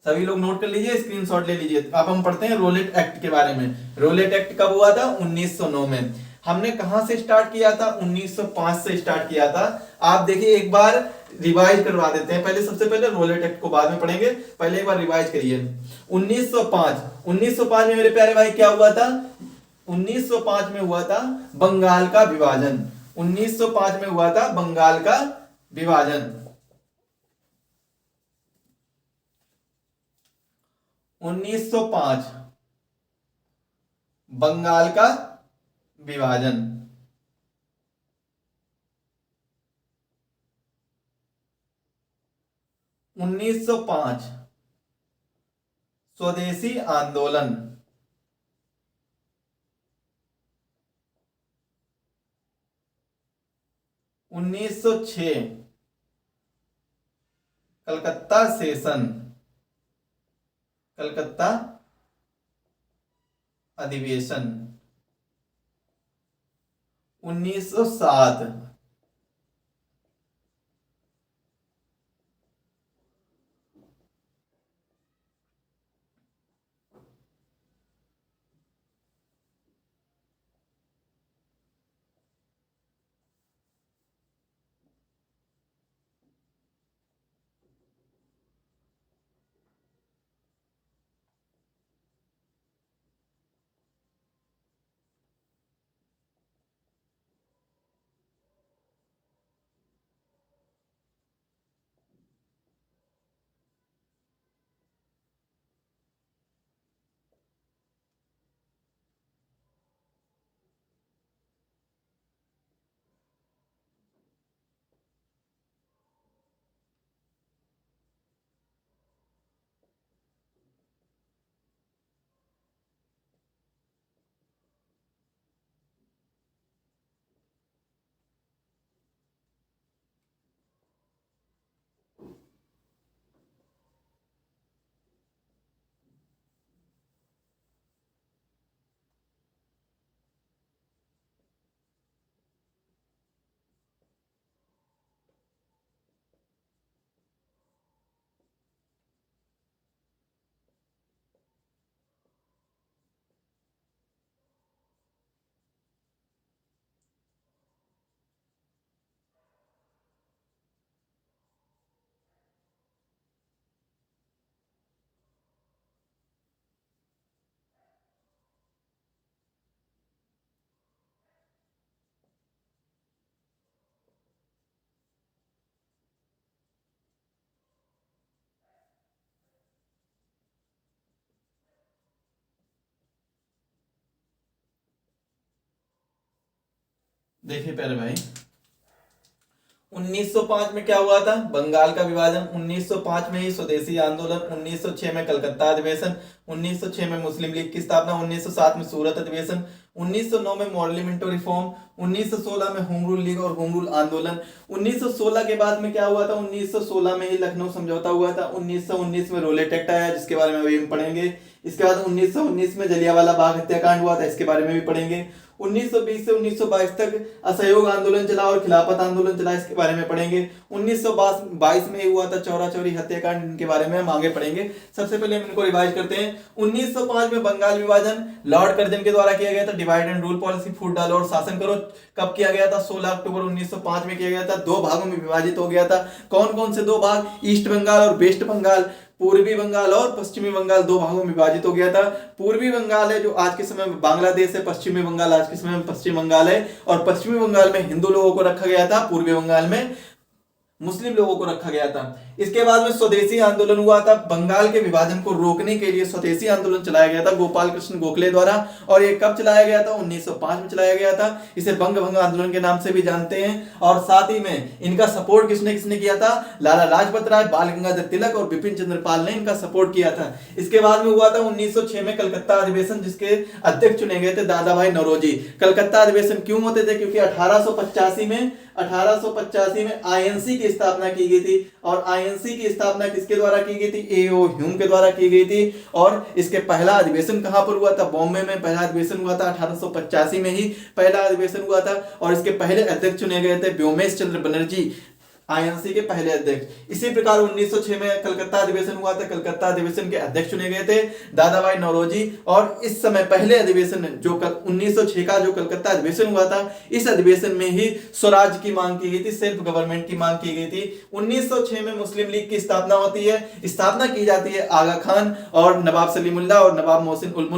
सभी लोग नोट कर लीजिए, स्क्रीनशॉट ले लीजिए। अब हम पढ़ते हैं रोलेट एक्ट के बारे में। रोलेट एक्ट कब हुआ था? 1909 में। हमने कहां से स्टार्ट किया था? 1905 से स्टार्ट किया था। आप देखिए एक बार रिवाइज करवा देते हैं। पहले सबसे पहले रोलेट एक्ट को बाद में पढ़ेंगे, पहले एक बार रिवाइज करिए। 1905 में मेरे प्यारे भाई क्या हुआ था? 1905 में हुआ था बंगाल का विभाजन। 1905 में हुआ था बंगाल का विभाजन। 1905 बंगाल का विभाजन। 1905 स्वदेशी आंदोलन। 1906 कलकत्ता सेशन, कलकत्ता अधिवेशन। 1907 देखिए प्यारे भाई, 1905 में क्या हुआ था? बंगाल का विभाजन। 1905 में ही स्वदेशी आंदोलन। 1906 में कलकत्ता अधिवेशन। 1906 में मुस्लिम लीग की स्थापना। 1907 में सूरत अधिवेशन। 1909 में मॉडलिमिंटो रिफॉर्म। 1916 में होम रूल लीग और होम रूल आंदोलन। 1916 के बाद में क्या हुआ था? 1916 में ही लखनऊ समझौता हुआ था। 1919 में रोलेट एक्ट आया, जिसके बारे में अभी हम पढ़ेंगे। इसके बाद 1919 में जलियांवाला बाग हत्याकांड हुआ था, इसके बारे में भी पढ़ेंगे। 1920 से 1922 तक असहयोग आंदोलन चला और खिलाफत आंदोलन चला, इसके बारे में पढ़ेंगे। 1922 में हुआ था चौरा चौरी हत्याकांड, इनके बारे में हम आगे पढ़ेंगे। सबसे पहले हम इनको रिवाइज करते हैं। 1905 में बंगाल विभाजन लॉर्ड कर्जन के द्वारा किया गया था। डिवाइड एंड रूल पॉलिसी, फूट डालो और शासन करो, कब किया गया था? 16 अक्टूबर 1905 में किया गया था। दो भागों में विभाजित हो गया था। कौन कौन से दो भाग? ईस्ट बंगाल और वेस्ट बंगाल, पूर्वी बंगाल और पश्चिमी बंगाल, दो भागों में विभाजित हो गया था। पूर्वी बंगाल है जो आज के समय में बांग्लादेश है, पश्चिमी बंगाल आज के समय में पश्चिम बंगाल है, और पश्चिमी बंगाल में हिंदू लोगों को रखा गया था, पूर्वी बंगाल में मुस्लिम लोगों को रखा गया था। इसके बाद में स्वदेशी आंदोलन हुआ था। बंगाल के विभाजन को रोकने के लिए स्वदेशी आंदोलन चलाया गया था गोपाल कृष्ण गोखले द्वारा, और ये कब चलाया गया था? 1905 में चलाया गया था। इसे बंग भंग आंदोलन के नाम से भी जानते हैं। और साथ ही में इनका सपोर्ट किसने किसने किया था? लाला लाजपत राय, बाल गंगाधर तिलक और बिपिन चंद्र पाल ने इनका सपोर्ट किया था। इसके बाद में हुआ था 1906 में कलकत्ता अधिवेशन, जिसके अध्यक्ष चुने गए थे दादा भाई नौरोजी। कलकत्ता अधिवेशन क्यों होते थे? क्योंकि 1885 में आईएनसी की स्थापना की गई थी, और आईएनसी की स्थापना किसके द्वारा की गई थी? एओ ह्यूम के द्वारा की गई थी। और इसके पहला अधिवेशन कहां पर हुआ था? बॉम्बे में पहला अधिवेशन हुआ था। 1885 में ही पहला अधिवेशन हुआ था, और इसके पहले अध्यक्ष चुने गए थे व्योमेश चंद्र बनर्जी, आईएनसी के पहले अध्यक्ष। इसी प्रकार 1906 में कलकत्ता अधिवेशन हुआ था। कलकत्ता अधिवेशन के अध्यक्ष चुने गए थे दादा भाई नौरोजी। और इस समय पहले अधिवेशन जो 1906 का जो कलकत्ता अधिवेशन हुआ था, इस अधिवेशन में ही स्वराज की मांग की गई थी, सेल्फ गवर्नमेंट की मांग की गई थी। 1906 में मुस्लिम लीग की स्थापना होती है। स्थापना की जाती है आगा खान और नवाब सलीमुल्लाह और नवाब मोहसिन उल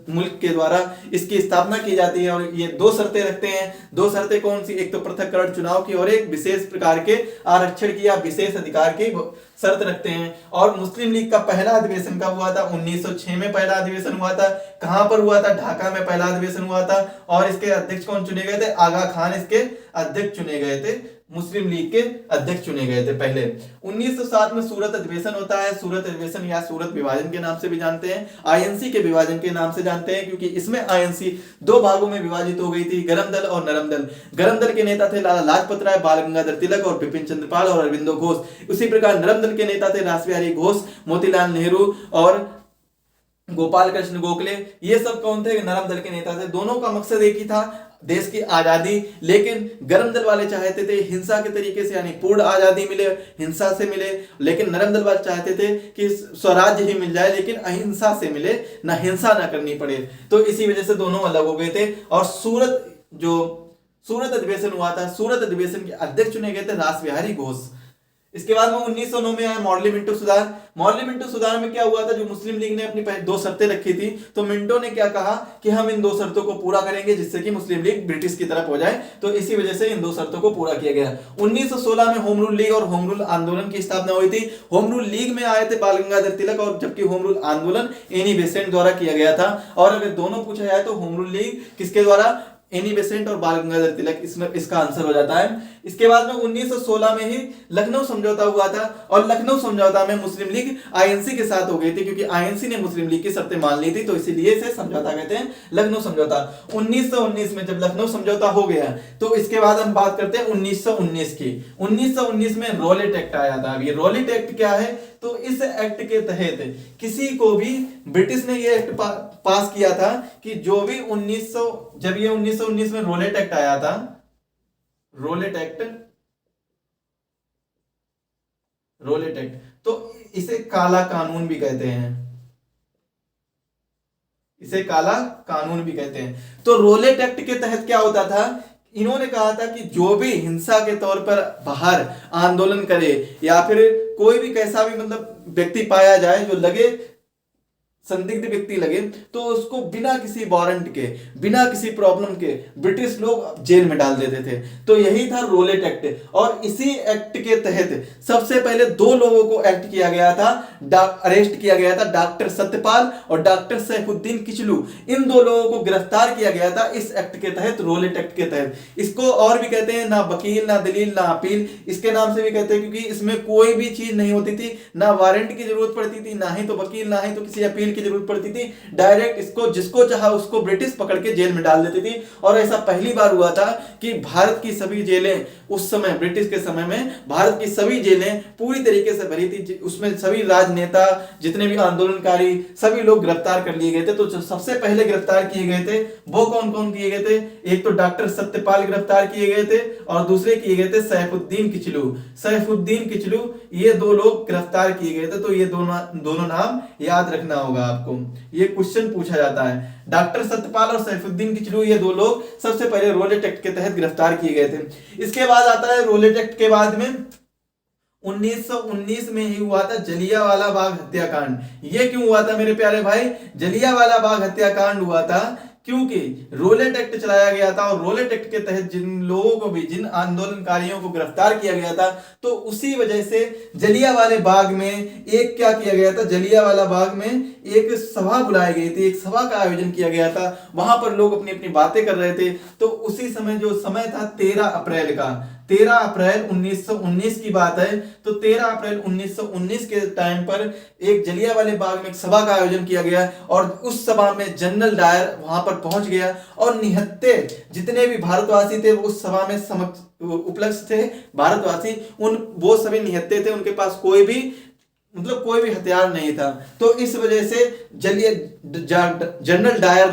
मुल्क के द्वारा इसकी स्थापना की जाती है। और ये दो शर्तें रखते हैं। दो शर्तें कौन सी? एक तो पृथककरण चुनाव की, और एक विशेष प्रकार के आरक्षण की या विशेष अधिकार की शर्त रखते हैं। और मुस्लिम लीग का पहला अधिवेशन कब हुआ था? 1906 में पहला अधिवेशन हुआ था। कहां पर हुआ था? ढाका में पहला अधिवेशन हुआ था। और इसके अध्यक्ष कौन चुने गए थे? आगा खान इसके अध्यक्ष चुने गए थे, मुस्लिम लीग के अध्यक्ष चुने गए थे पहले। 1907 में सूरत अधिवेशन होता है। सूरत अधिवेशन या सूरत विभाजन के नाम से भी जानते हैं, आईएनसी के विभाजन के नाम से जानते हैं, क्योंकि इसमें आईएनसी दो भागों में विभाजित हो गई थी, गरम दल और नरम दल। गरम दल के नेता थे लाला लाजपत राय, बाल गंगाधर तिलक और बिपिन चंद्र पाल और अरविंदो घोष। उसी प्रकार नरम दल के नेता थे रासबिहारी घोष, मोतीलाल नेहरू और गोपाल कृष्ण गोखले। ये सब कौन थे? नरम दल के नेता थे। दोनों का मकसद एक ही था, देश की आजादी। लेकिन गरम दल वाले चाहते थे हिंसा के तरीके से, यानी पूर्ण आजादी मिले, हिंसा से मिले। लेकिन नरम दल वाले चाहते थे कि स्वराज्य ही मिल जाए लेकिन अहिंसा से मिले, ना हिंसा ना करनी पड़े। तो इसी वजह से दोनों अलग हो गए थे। और सूरत अधिवेशन हुआ था, सूरत अधिवेशन के अध्यक्ष चुने गए थे रासबिहारी घोष। इसके बाद में 1909 में आया मॉडली मिंटो सुधार। मॉडली मिंटो सुधार में क्या हुआ था? जो मुस्लिम लीग ने अपनी दो शर्तें रखी थी, तो मिंटो ने क्या कहा कि हम इन दो शर्तों को पूरा करेंगे जिससे कि मुस्लिम लीग ब्रिटिश की तरफ हो जाए। तो इसी वजह से इन दो शर्तों को पूरा किया गया। 1916 में होम रूल लीग और होम रूल आंदोलन की स्थापना हुई थी। होम रूल लीग में आए थे बाल गंगाधर तिलक, और जबकि होम रूल आंदोलन एनी बेसेंट द्वारा किया गया था। और अगर दोनों पूछा जाए तो होम रूल लीग किसके द्वारा? एनी बेसेंट और बाल गंगाधर तिलक, इसमें इसका आंसर हो जाता है। इसके बाद में 1916 में ही लखनऊ समझौता हुआ था, और लखनऊ समझौता में मुस्लिम लीग आईएनसी के साथ हो गई थी, क्योंकि आईएनसी ने मुस्लिम लीग की शर्तें मान ली थी, तो इसीलिए इसे समझौता कहते हैं, लखनऊ समझौता। 1919 में जब लखनऊ समझौता हो गया तो इसके बाद हम बात करते हैं 1919 की। 1919 में रॉलेट एक्ट आया था। अब ये रॉलेट एक्ट क्या है? तो इस एक्ट के तहत किसी को भी, ब्रिटिश ने ये एक्ट पास किया था कि जो भी 1919 में रॉलेट एक्ट आया था, रॉलेट एक्ट, तो इसे काला कानून भी कहते हैं, इसे काला कानून भी कहते हैं। तो रॉलेट एक्ट के तहत क्या होता था? इन्होंने कहा था कि जो भी हिंसा के तौर पर बाहर आंदोलन करे, या फिर कोई भी कैसा भी मतलब व्यक्ति पाया जाए जो लगे संदिग्ध व्यक्ति लगे, तो उसको बिना किसी वारंट के, बिना किसी प्रॉब्लम के ब्रिटिश लोग जेल में डाल देते थे। तो यही था रॉलेट एक्ट। और इसी एक्ट के तहत सबसे पहले दो लोगों को एक्ट किया गया था, अरेस्ट किया गया था, डॉक्टर सत्यपाल और डॉक्टर सैफुद्दीन किचलू। इन दो लोगों को गिरफ्तार किया गया था इस एक्ट के तहत, रॉलेट एक्ट के तहत। इसको और भी कहते हैं ना वकील, ना दलील, ना अपील, इसके नाम से भी कहते हैं, क्योंकि इसमें कोई भी चीज नहीं होती थी, ना वारंट की जरूरत पड़ती थी, ना ही तो वकील, ना ही तो किसी अपील की जरूरत पड़ती थी। डायरेक्ट इसको जिसको चाहा उसको ब्रिटिश पकड़ के जेल में डाल देती थी। और ऐसा पहली बार हुआ था कि भारत की सभी जेलें उस समय, ब्रिटिश के समय में भारत की सभी जेलें पूरी तरीके से भरी थी। उसमें सभी राजनेता, जितने भी आंदोलनकारी, सभी लोग गिरफ्तार कर लिए गए थे। तो जो सबसे पहले गिरफ्तार किए गए थे वो कौन कौन किए गए थे? एक तो डॉक्टर सत्यपाल गिरफ्तार किए गए थे, और दूसरे किए गए थे सैफुद्दीन किचलू। सैफुद्दीन किचलू, ये दो लोग गिरफ्तार किए गए थे। तो ये दोनों नाम याद रखना होगा आपको, ये क्वेश्चन पूछा जाता है। डॉक्टर सत्यपाल और सैफुद्दीन किचलू, ये दो लोग सबसे पहले रॉलेट एक्ट के तहत गिरफ्तार किए गए थे। इसके बाद आता है रॉलेट एक्ट के बाद में 1919 में ही हुआ था जलियांवाला बाग हत्याकांड। ये क्यों हुआ था मेरे प्यारे भाई? जलियांवाला बाग हत्याकांड हुआ था क्योंकि रॉलेट एक्ट चलाया गया था, और रॉलेट एक्ट के तहत जिन लोगों को भी, जिन आंदोलनकारियों को गिरफ्तार किया गया था, तो उसी वजह से जलियांवाले बाग में एक क्या किया गया था? जलियांवाला बाग में एक सभा बुलाई गई थी, एक सभा का आयोजन किया गया था। वहां पर लोग अपनी अपनी बातें कर रहे थे। तो उसी समय, जो समय था 13 अप्रैल का, 13 अप्रैल 1919 की बात है। तो 13 अप्रैल 1919 के टाइम पर एक जलियांवाले बाग में एक सभा का आयोजन किया गया, और उस सभा में जनरल डायर वहां पर पहुंच गया, और निहत्थे जितने भी भारतवासी थे उस सभा में उपस्थित थे, भारतवासी, वो सभी निहत्थे थे, उनके पास कोई भी हथियार नहीं था। तो इस वजह से जनरल डायर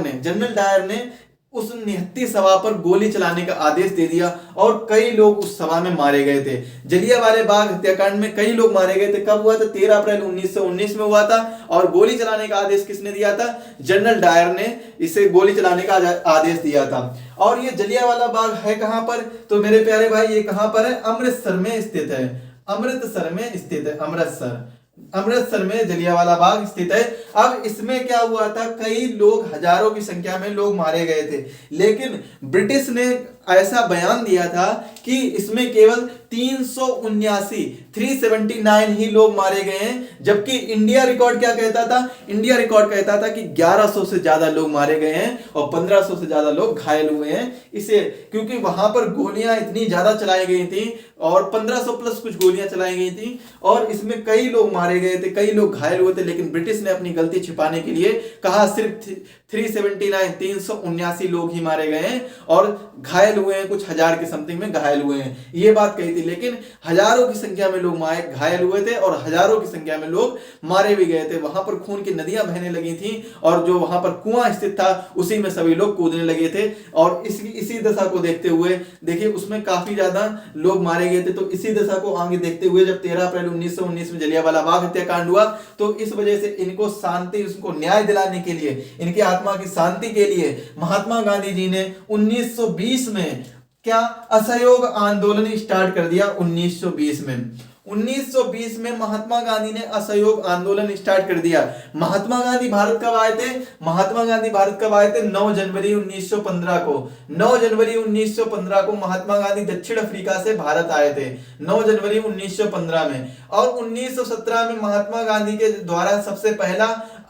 ने उस निहत्थी सभा पर गोली चलाने का आदेश दे दिया, और कई लोग उस सभा में मारे गए थे। जलियांवाले बाग हत्याकांड में कई लोग मारे गए थे। कब हुआ था? 13 अप्रैल 1919 में हुआ था। और गोली चलाने का आदेश किसने दिया था? जनरल डायर ने इसे गोली चलाने का आदेश दिया था। और ये जलियांवाला बाग है कहां पर? तो मेरे प्यारे भाई, ये कहां पर है? अमृतसर में स्थित है, अमृतसर में स्थित है, अमृतसर में जलियांवाला बाग स्थित है। अब इसमें क्या हुआ था? कई लोग, हजारों की संख्या में लोग मारे गए थे, लेकिन ब्रिटिश ने ऐसा बयान दिया था कि इसमें केवल 379 ही लोग मारे गए हैं, जबकि इंडिया रिकॉर्ड क्या कहता था? इंडिया रिकॉर्ड कहता था कि 1100 से ज्यादा लोग मारे गए हैं और 1500 से ज्यादा लोग घायल हुए हैं। इसे क्योंकि वहां पर गोलियां इतनी ज्यादा चलाई गई थी और 1500 प्लस कुछ गोलियां चलाई गई थी और इसमें कई लोग मारे गए थे, कई लोग घायल हुए थे, लेकिन ब्रिटिश ने अपनी गलती छिपाने के लिए कहा सिर्फ 379 लोग ही मारे गए हैं और घायल हुए हैं कुछ हजार के समथिंग में घायल हुए हैं, ये बात कही थी। लेकिन हजारों की संख्या में लोग घायल हुए थे और हजारों की संख्या में लोग मारे भी गए थे। वहां पर खून की नदियां बहने लगी थी और जो वहां पर कुआं स्थित था उसी में सभी लोग कूदने लगे थे। और इसी दशा को देखते हुए देखिए उसमें काफी ज्यादा लोग मारे गए थे। तो इसी दशा को आगे देखते हुए जब 13 अप्रैल 1919 में जलियांवाला बाग हत्याकांड हुआ तो इस वजह से इनको शांति, उसको न्याय दिलाने के लिए, इनके आत्मा की शांति के लिए महात्मा गांधी जी ने 1920 में क्या असहयोग आंदोलन स्टार्ट कर दिया। 1920 में महात्मा गांधी ने असहयोग आंदोलन स्टार्ट कर दिया। महात्मा गांधी भारत कब आए थे? महात्मा गांधी भारत कब आए थे? 9 जनवरी 1915 को। 9 जनवरी 1915 को महात्मा गांधी दक्षिण अफ्रीका से भारत आए थे, 9 जनवरी 1915 में। और 1917 में महात्मा गांधी के द्वारा सबसे पहला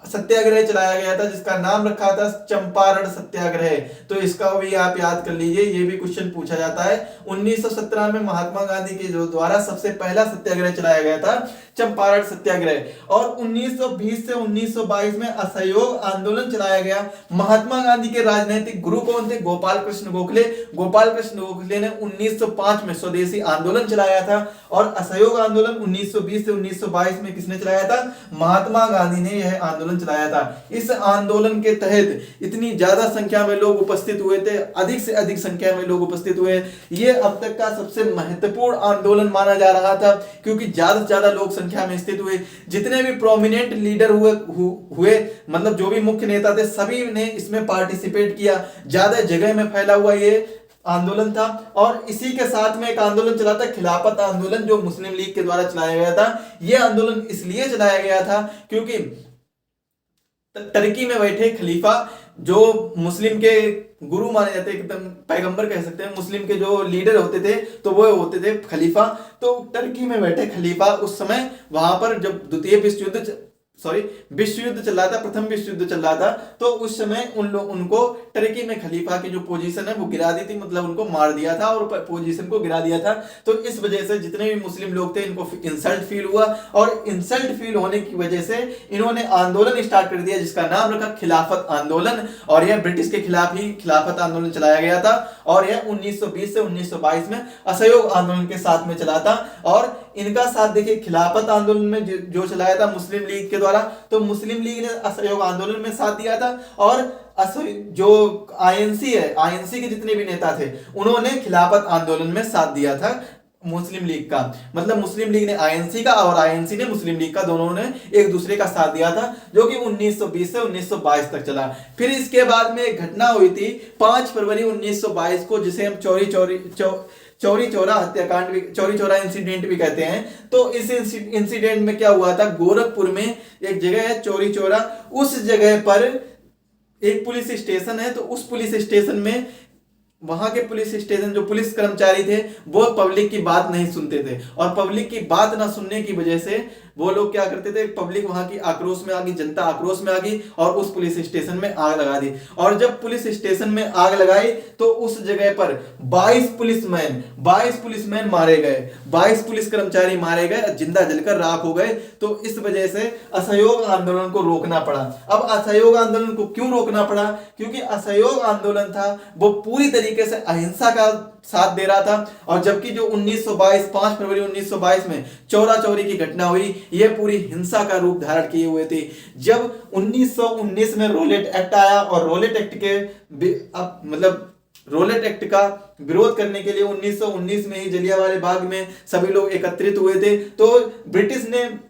सत्याग्रह चलाया गया था जिसका नाम रखा था चंपारण सत्याग्रह। तो इसका भी आप याद कर लीजिए, ये भी क्वेश्चन पूछा जाता है। 1917 में महात्मा गांधी के द्वारा सबसे पहला सत्याग्रह चलाया गया था चंपारण सत्याग्रह। और 1920 से 1922 में असहयोग आंदोलन चलाया गया। महात्मा गांधी के राजनीतिक गुरु कौन थे? गोपाल कृष्ण गोखले। गोपाल कृष्ण गोखले ने 1905 में स्वदेशी आंदोलन चलाया था। और असहयोग आंदोलन 1920 से 1922 में किसने चलाया था? महात्मा गांधी ने यह आंदोलन चलाया था। इस आंदोलन के तहत इतनी ज्यादा संख्या में लोग उपस्थित हुए थे, अधिक से अधिक संख्या में लोग उपस्थित हुए। ये अब तक का सबसे महत्वपूर्ण आंदोलन माना जा रहा था क्योंकि ज्यादा से ज्यादा लोग संख्या में स्थित हुए। जितने भी प्रोमिनेंट लीडर हुए मतलब जो भी मुख्य नेता थे सभी ने इसमें पार्टिसिपेट किया। ज्यादा जगह में फैला हुआ ये आंदोलन था। और इसी के साथ में एक आंदोलन चला था खिलाफत आंदोलन, जो मुस्लिम लीग के द्वारा चलाया गया था। यह आंदोलन इसलिए चलाया गया था क्योंकि टर्की में बैठे खलीफा जो मुस्लिम के गुरु माने जाते हैं, एकदम पैगंबर कह सकते हैं, मुस्लिम के जो लीडर होते थे तो वो होते थे खलीफा। तो टर्की में बैठे खलीफा उस समय वहां पर जब विश्व युद्ध चल रहा था, प्रथम विश्व युद्ध चल रहा था, तो उस समय उनको टर्की में खलीफा की जो पोजीशन है वो गिरा दी थी, मतलब उनको मार दिया था और पोजीशन को गिरा दिया था। तो इस वजह से जितने भी मुस्लिम लोग थे इनको इंसल्ट फील हुआ और इंसल्ट फील होने की वजह से इन्होंने आंदोलन स्टार्ट कर दिया जिसका नाम रखा खिलाफत आंदोलन। और यह ब्रिटिश के खिलाफ ही खिलाफत आंदोलन चलाया गया था और यह 1920 से 1922 में असहयोग आंदोलन के साथ में चला था। और इनका साथ देखिए खिलाफत आंदोलन में जो चलाया था मुस्लिम लीग के द्वारा, तो मुस्लिम लीग ने असहयोग आंदोलन में साथ दिया था। और जो आईएनसी है, आईएनसी के जितने भी नेता थे उन्होंने खिलाफत आंदोलन में साथ दिया था मुस्लिम लीग का। मतलब मुस्लिम लीग ने आईएनसी का और आईएनसी ने मुस्लिम लीग का, दोनों ने एक दूसरे का साथ दिया था, जो कि 1920 से 1922 तक चला। फिर इसके बाद में एक घटना हुई थी 5 फरवरी 1922 को, जिसे हम चौरी चौरा हत्याकांड, चौरी चौरा इंसिडेंट भी कहते हैं। तो इस इंसिडेंट में क्या हुआ था, गोरखपुर में एक जगह है चौरी चौरा, उस जगह पर एक पुलिस स्टेशन है। तो उस पुलिस स्टेशन में वहां के पुलिस स्टेशन जो पुलिस कर्मचारी थे वो पब्लिक की बात नहीं सुनते थे और पब्लिक की बात ना सुनने की वजह से वो लोग क्या करते थे, पब्लिक वहां की आक्रोश में आ गई, जनता आक्रोश में आ गई और उस पुलिस स्टेशन में आग लगा दी। और जब पुलिस स्टेशन में आग लगाई तो उस जगह पर 22 पुलिसमैन मारे गए, 22 पुलिस कर्मचारी मारे गए, जिंदा जलकर राख हो गए। तो इस वजह से असहयोग आंदोलन को रोकना पड़ा। अब असहयोग आंदोलन को क्यों रोकना पड़ा? क्योंकि असहयोग आंदोलन था वो पूरी तरीके से अहिंसा का साथ दे रहा था। और जबकि जो 5 फरवरी 1922 में चौरा चौरी की घटना हुई, यह पूरी हिंसा का रूप धारण किए हुए थे। जब 1919 में रोलेट एक्ट आया और रोलेट एक्ट का विरोध करने के लिए 1919 में ही जलियांवाले बाग में सभी लोग एकत्रित हुए थे। तो ब्रिटिश ने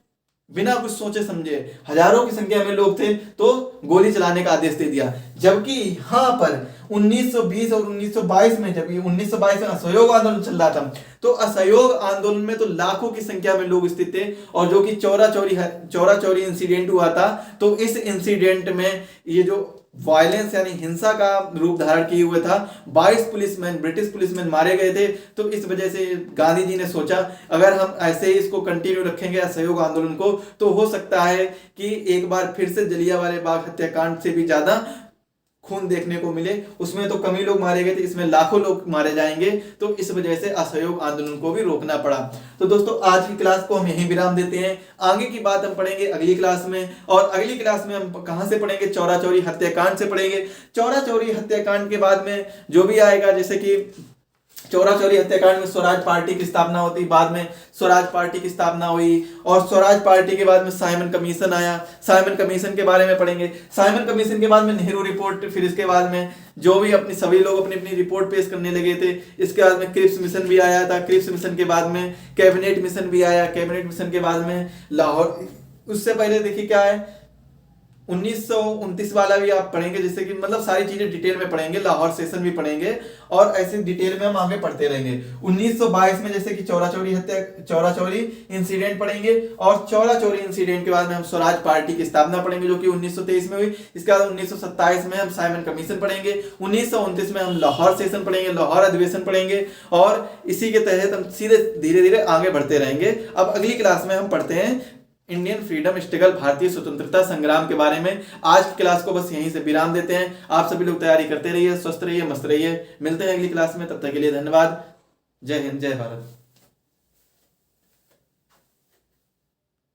बिना कुछ सोचे समझे, हजारों की संख्या में लोग थे, तो गोली चलाने का आदेश दे दिया। जबकि यहां पर 1920 और 1922 में, जब ये 1922 में असहयोग आंदोलन चल रहा था, तो असहयोग आंदोलन में तो लाखों की संख्या में लोग स्थित थे, और जो कि चौरा चौरी इंसिडेंट हुआ था, तो इस इंसिडेंट में ये जो वायलेंस यानी हिंसा का रूप धारण किए हुए था, 22 पुलिसमैन, ब्रिटिश पुलिसमैन मारे गए थे। तो इस वजह से गांधी जी ने सोचा अगर हम ऐसे ही इसको कंटिन्यू रखेंगे असहयोग आंदोलन को, तो हो सकता है कि एक बार फिर से जलियांवाला बाग हत्याकांड से भी ज्यादा खून देखने को मिले। उसमें तो कम ही लोग मारे गए थे, इसमें लाखों लोग मारे जाएंगे, तो इस वजह से असहयोग आंदोलन को भी रोकना पड़ा। तो दोस्तों आज की क्लास को हम यहीं विराम देते हैं। आगे की बात हम पढ़ेंगे अगली क्लास में, और अगली क्लास में हम कहां से पढ़ेंगे, चौरा चौरी हत्याकांड से पढ़ेंगे। चौरा चौरी हत्याकांड के बाद में जो भी आएगा, जैसे कि चौरा चौरी हत्याकांड में स्वराज पार्टी की स्थापना होती, बाद में स्वराज पार्टी की स्थापना हुई, और स्वराज पार्टी के बाद में साइमन कमीशन आया, साइमन कमीशन के बारे में पढ़ेंगे। साइमन कमीशन के बाद में नेहरू रिपोर्ट, फिर इसके बाद में जो भी सभी लोग अपनी अपनी रिपोर्ट पेश करने लगे थे। इसके बाद में क्रिप्स मिशन भी आया था, क्रिप्स मिशन के बाद में कैबिनेट मिशन भी आया, कैबिनेट मिशन के बाद में लाहौर, उससे पहले देखिए क्या है 1929 वाला भी आप पढ़ेंगे, जैसे कि मतलब सारी चीजें डिटेल में पढ़ेंगे, लाहौर सेशन भी पढ़ेंगे, और ऐसे डिटेल में हम आगे पढ़ते रहेंगे। 1922 में जैसे कि चौरा चौरी इंसिडेंट पढ़ेंगे, और चौरा चौरी इंसिडेंट के बाद में हम स्वराज पार्टी की स्थापना पढ़ेंगे जो कि 1923 में हुई। इसके बाद 1927 में हम साइमन कमीशन पढ़ेंगे, 1929 में हम लाहौर सेशन पढ़ेंगे, लाहौर अधिवेशन पढ़ेंगे, और इसी के तहत हम सीधे धीरे धीरे आगे बढ़ते रहेंगे। अब अगली क्लास में हम पढ़ते हैं इंडियन फ्रीडम स्ट्रगल, भारतीय स्वतंत्रता संग्राम के बारे में। आज की क्लास को बस यहीं से विराम देते हैं। आप सभी लोग तैयारी करते रहिए, स्वस्थ रहिए, मस्त रहिए। मिलते हैं अगली क्लास में, तब तक के लिए धन्यवाद। जय हिंद, जय भारत।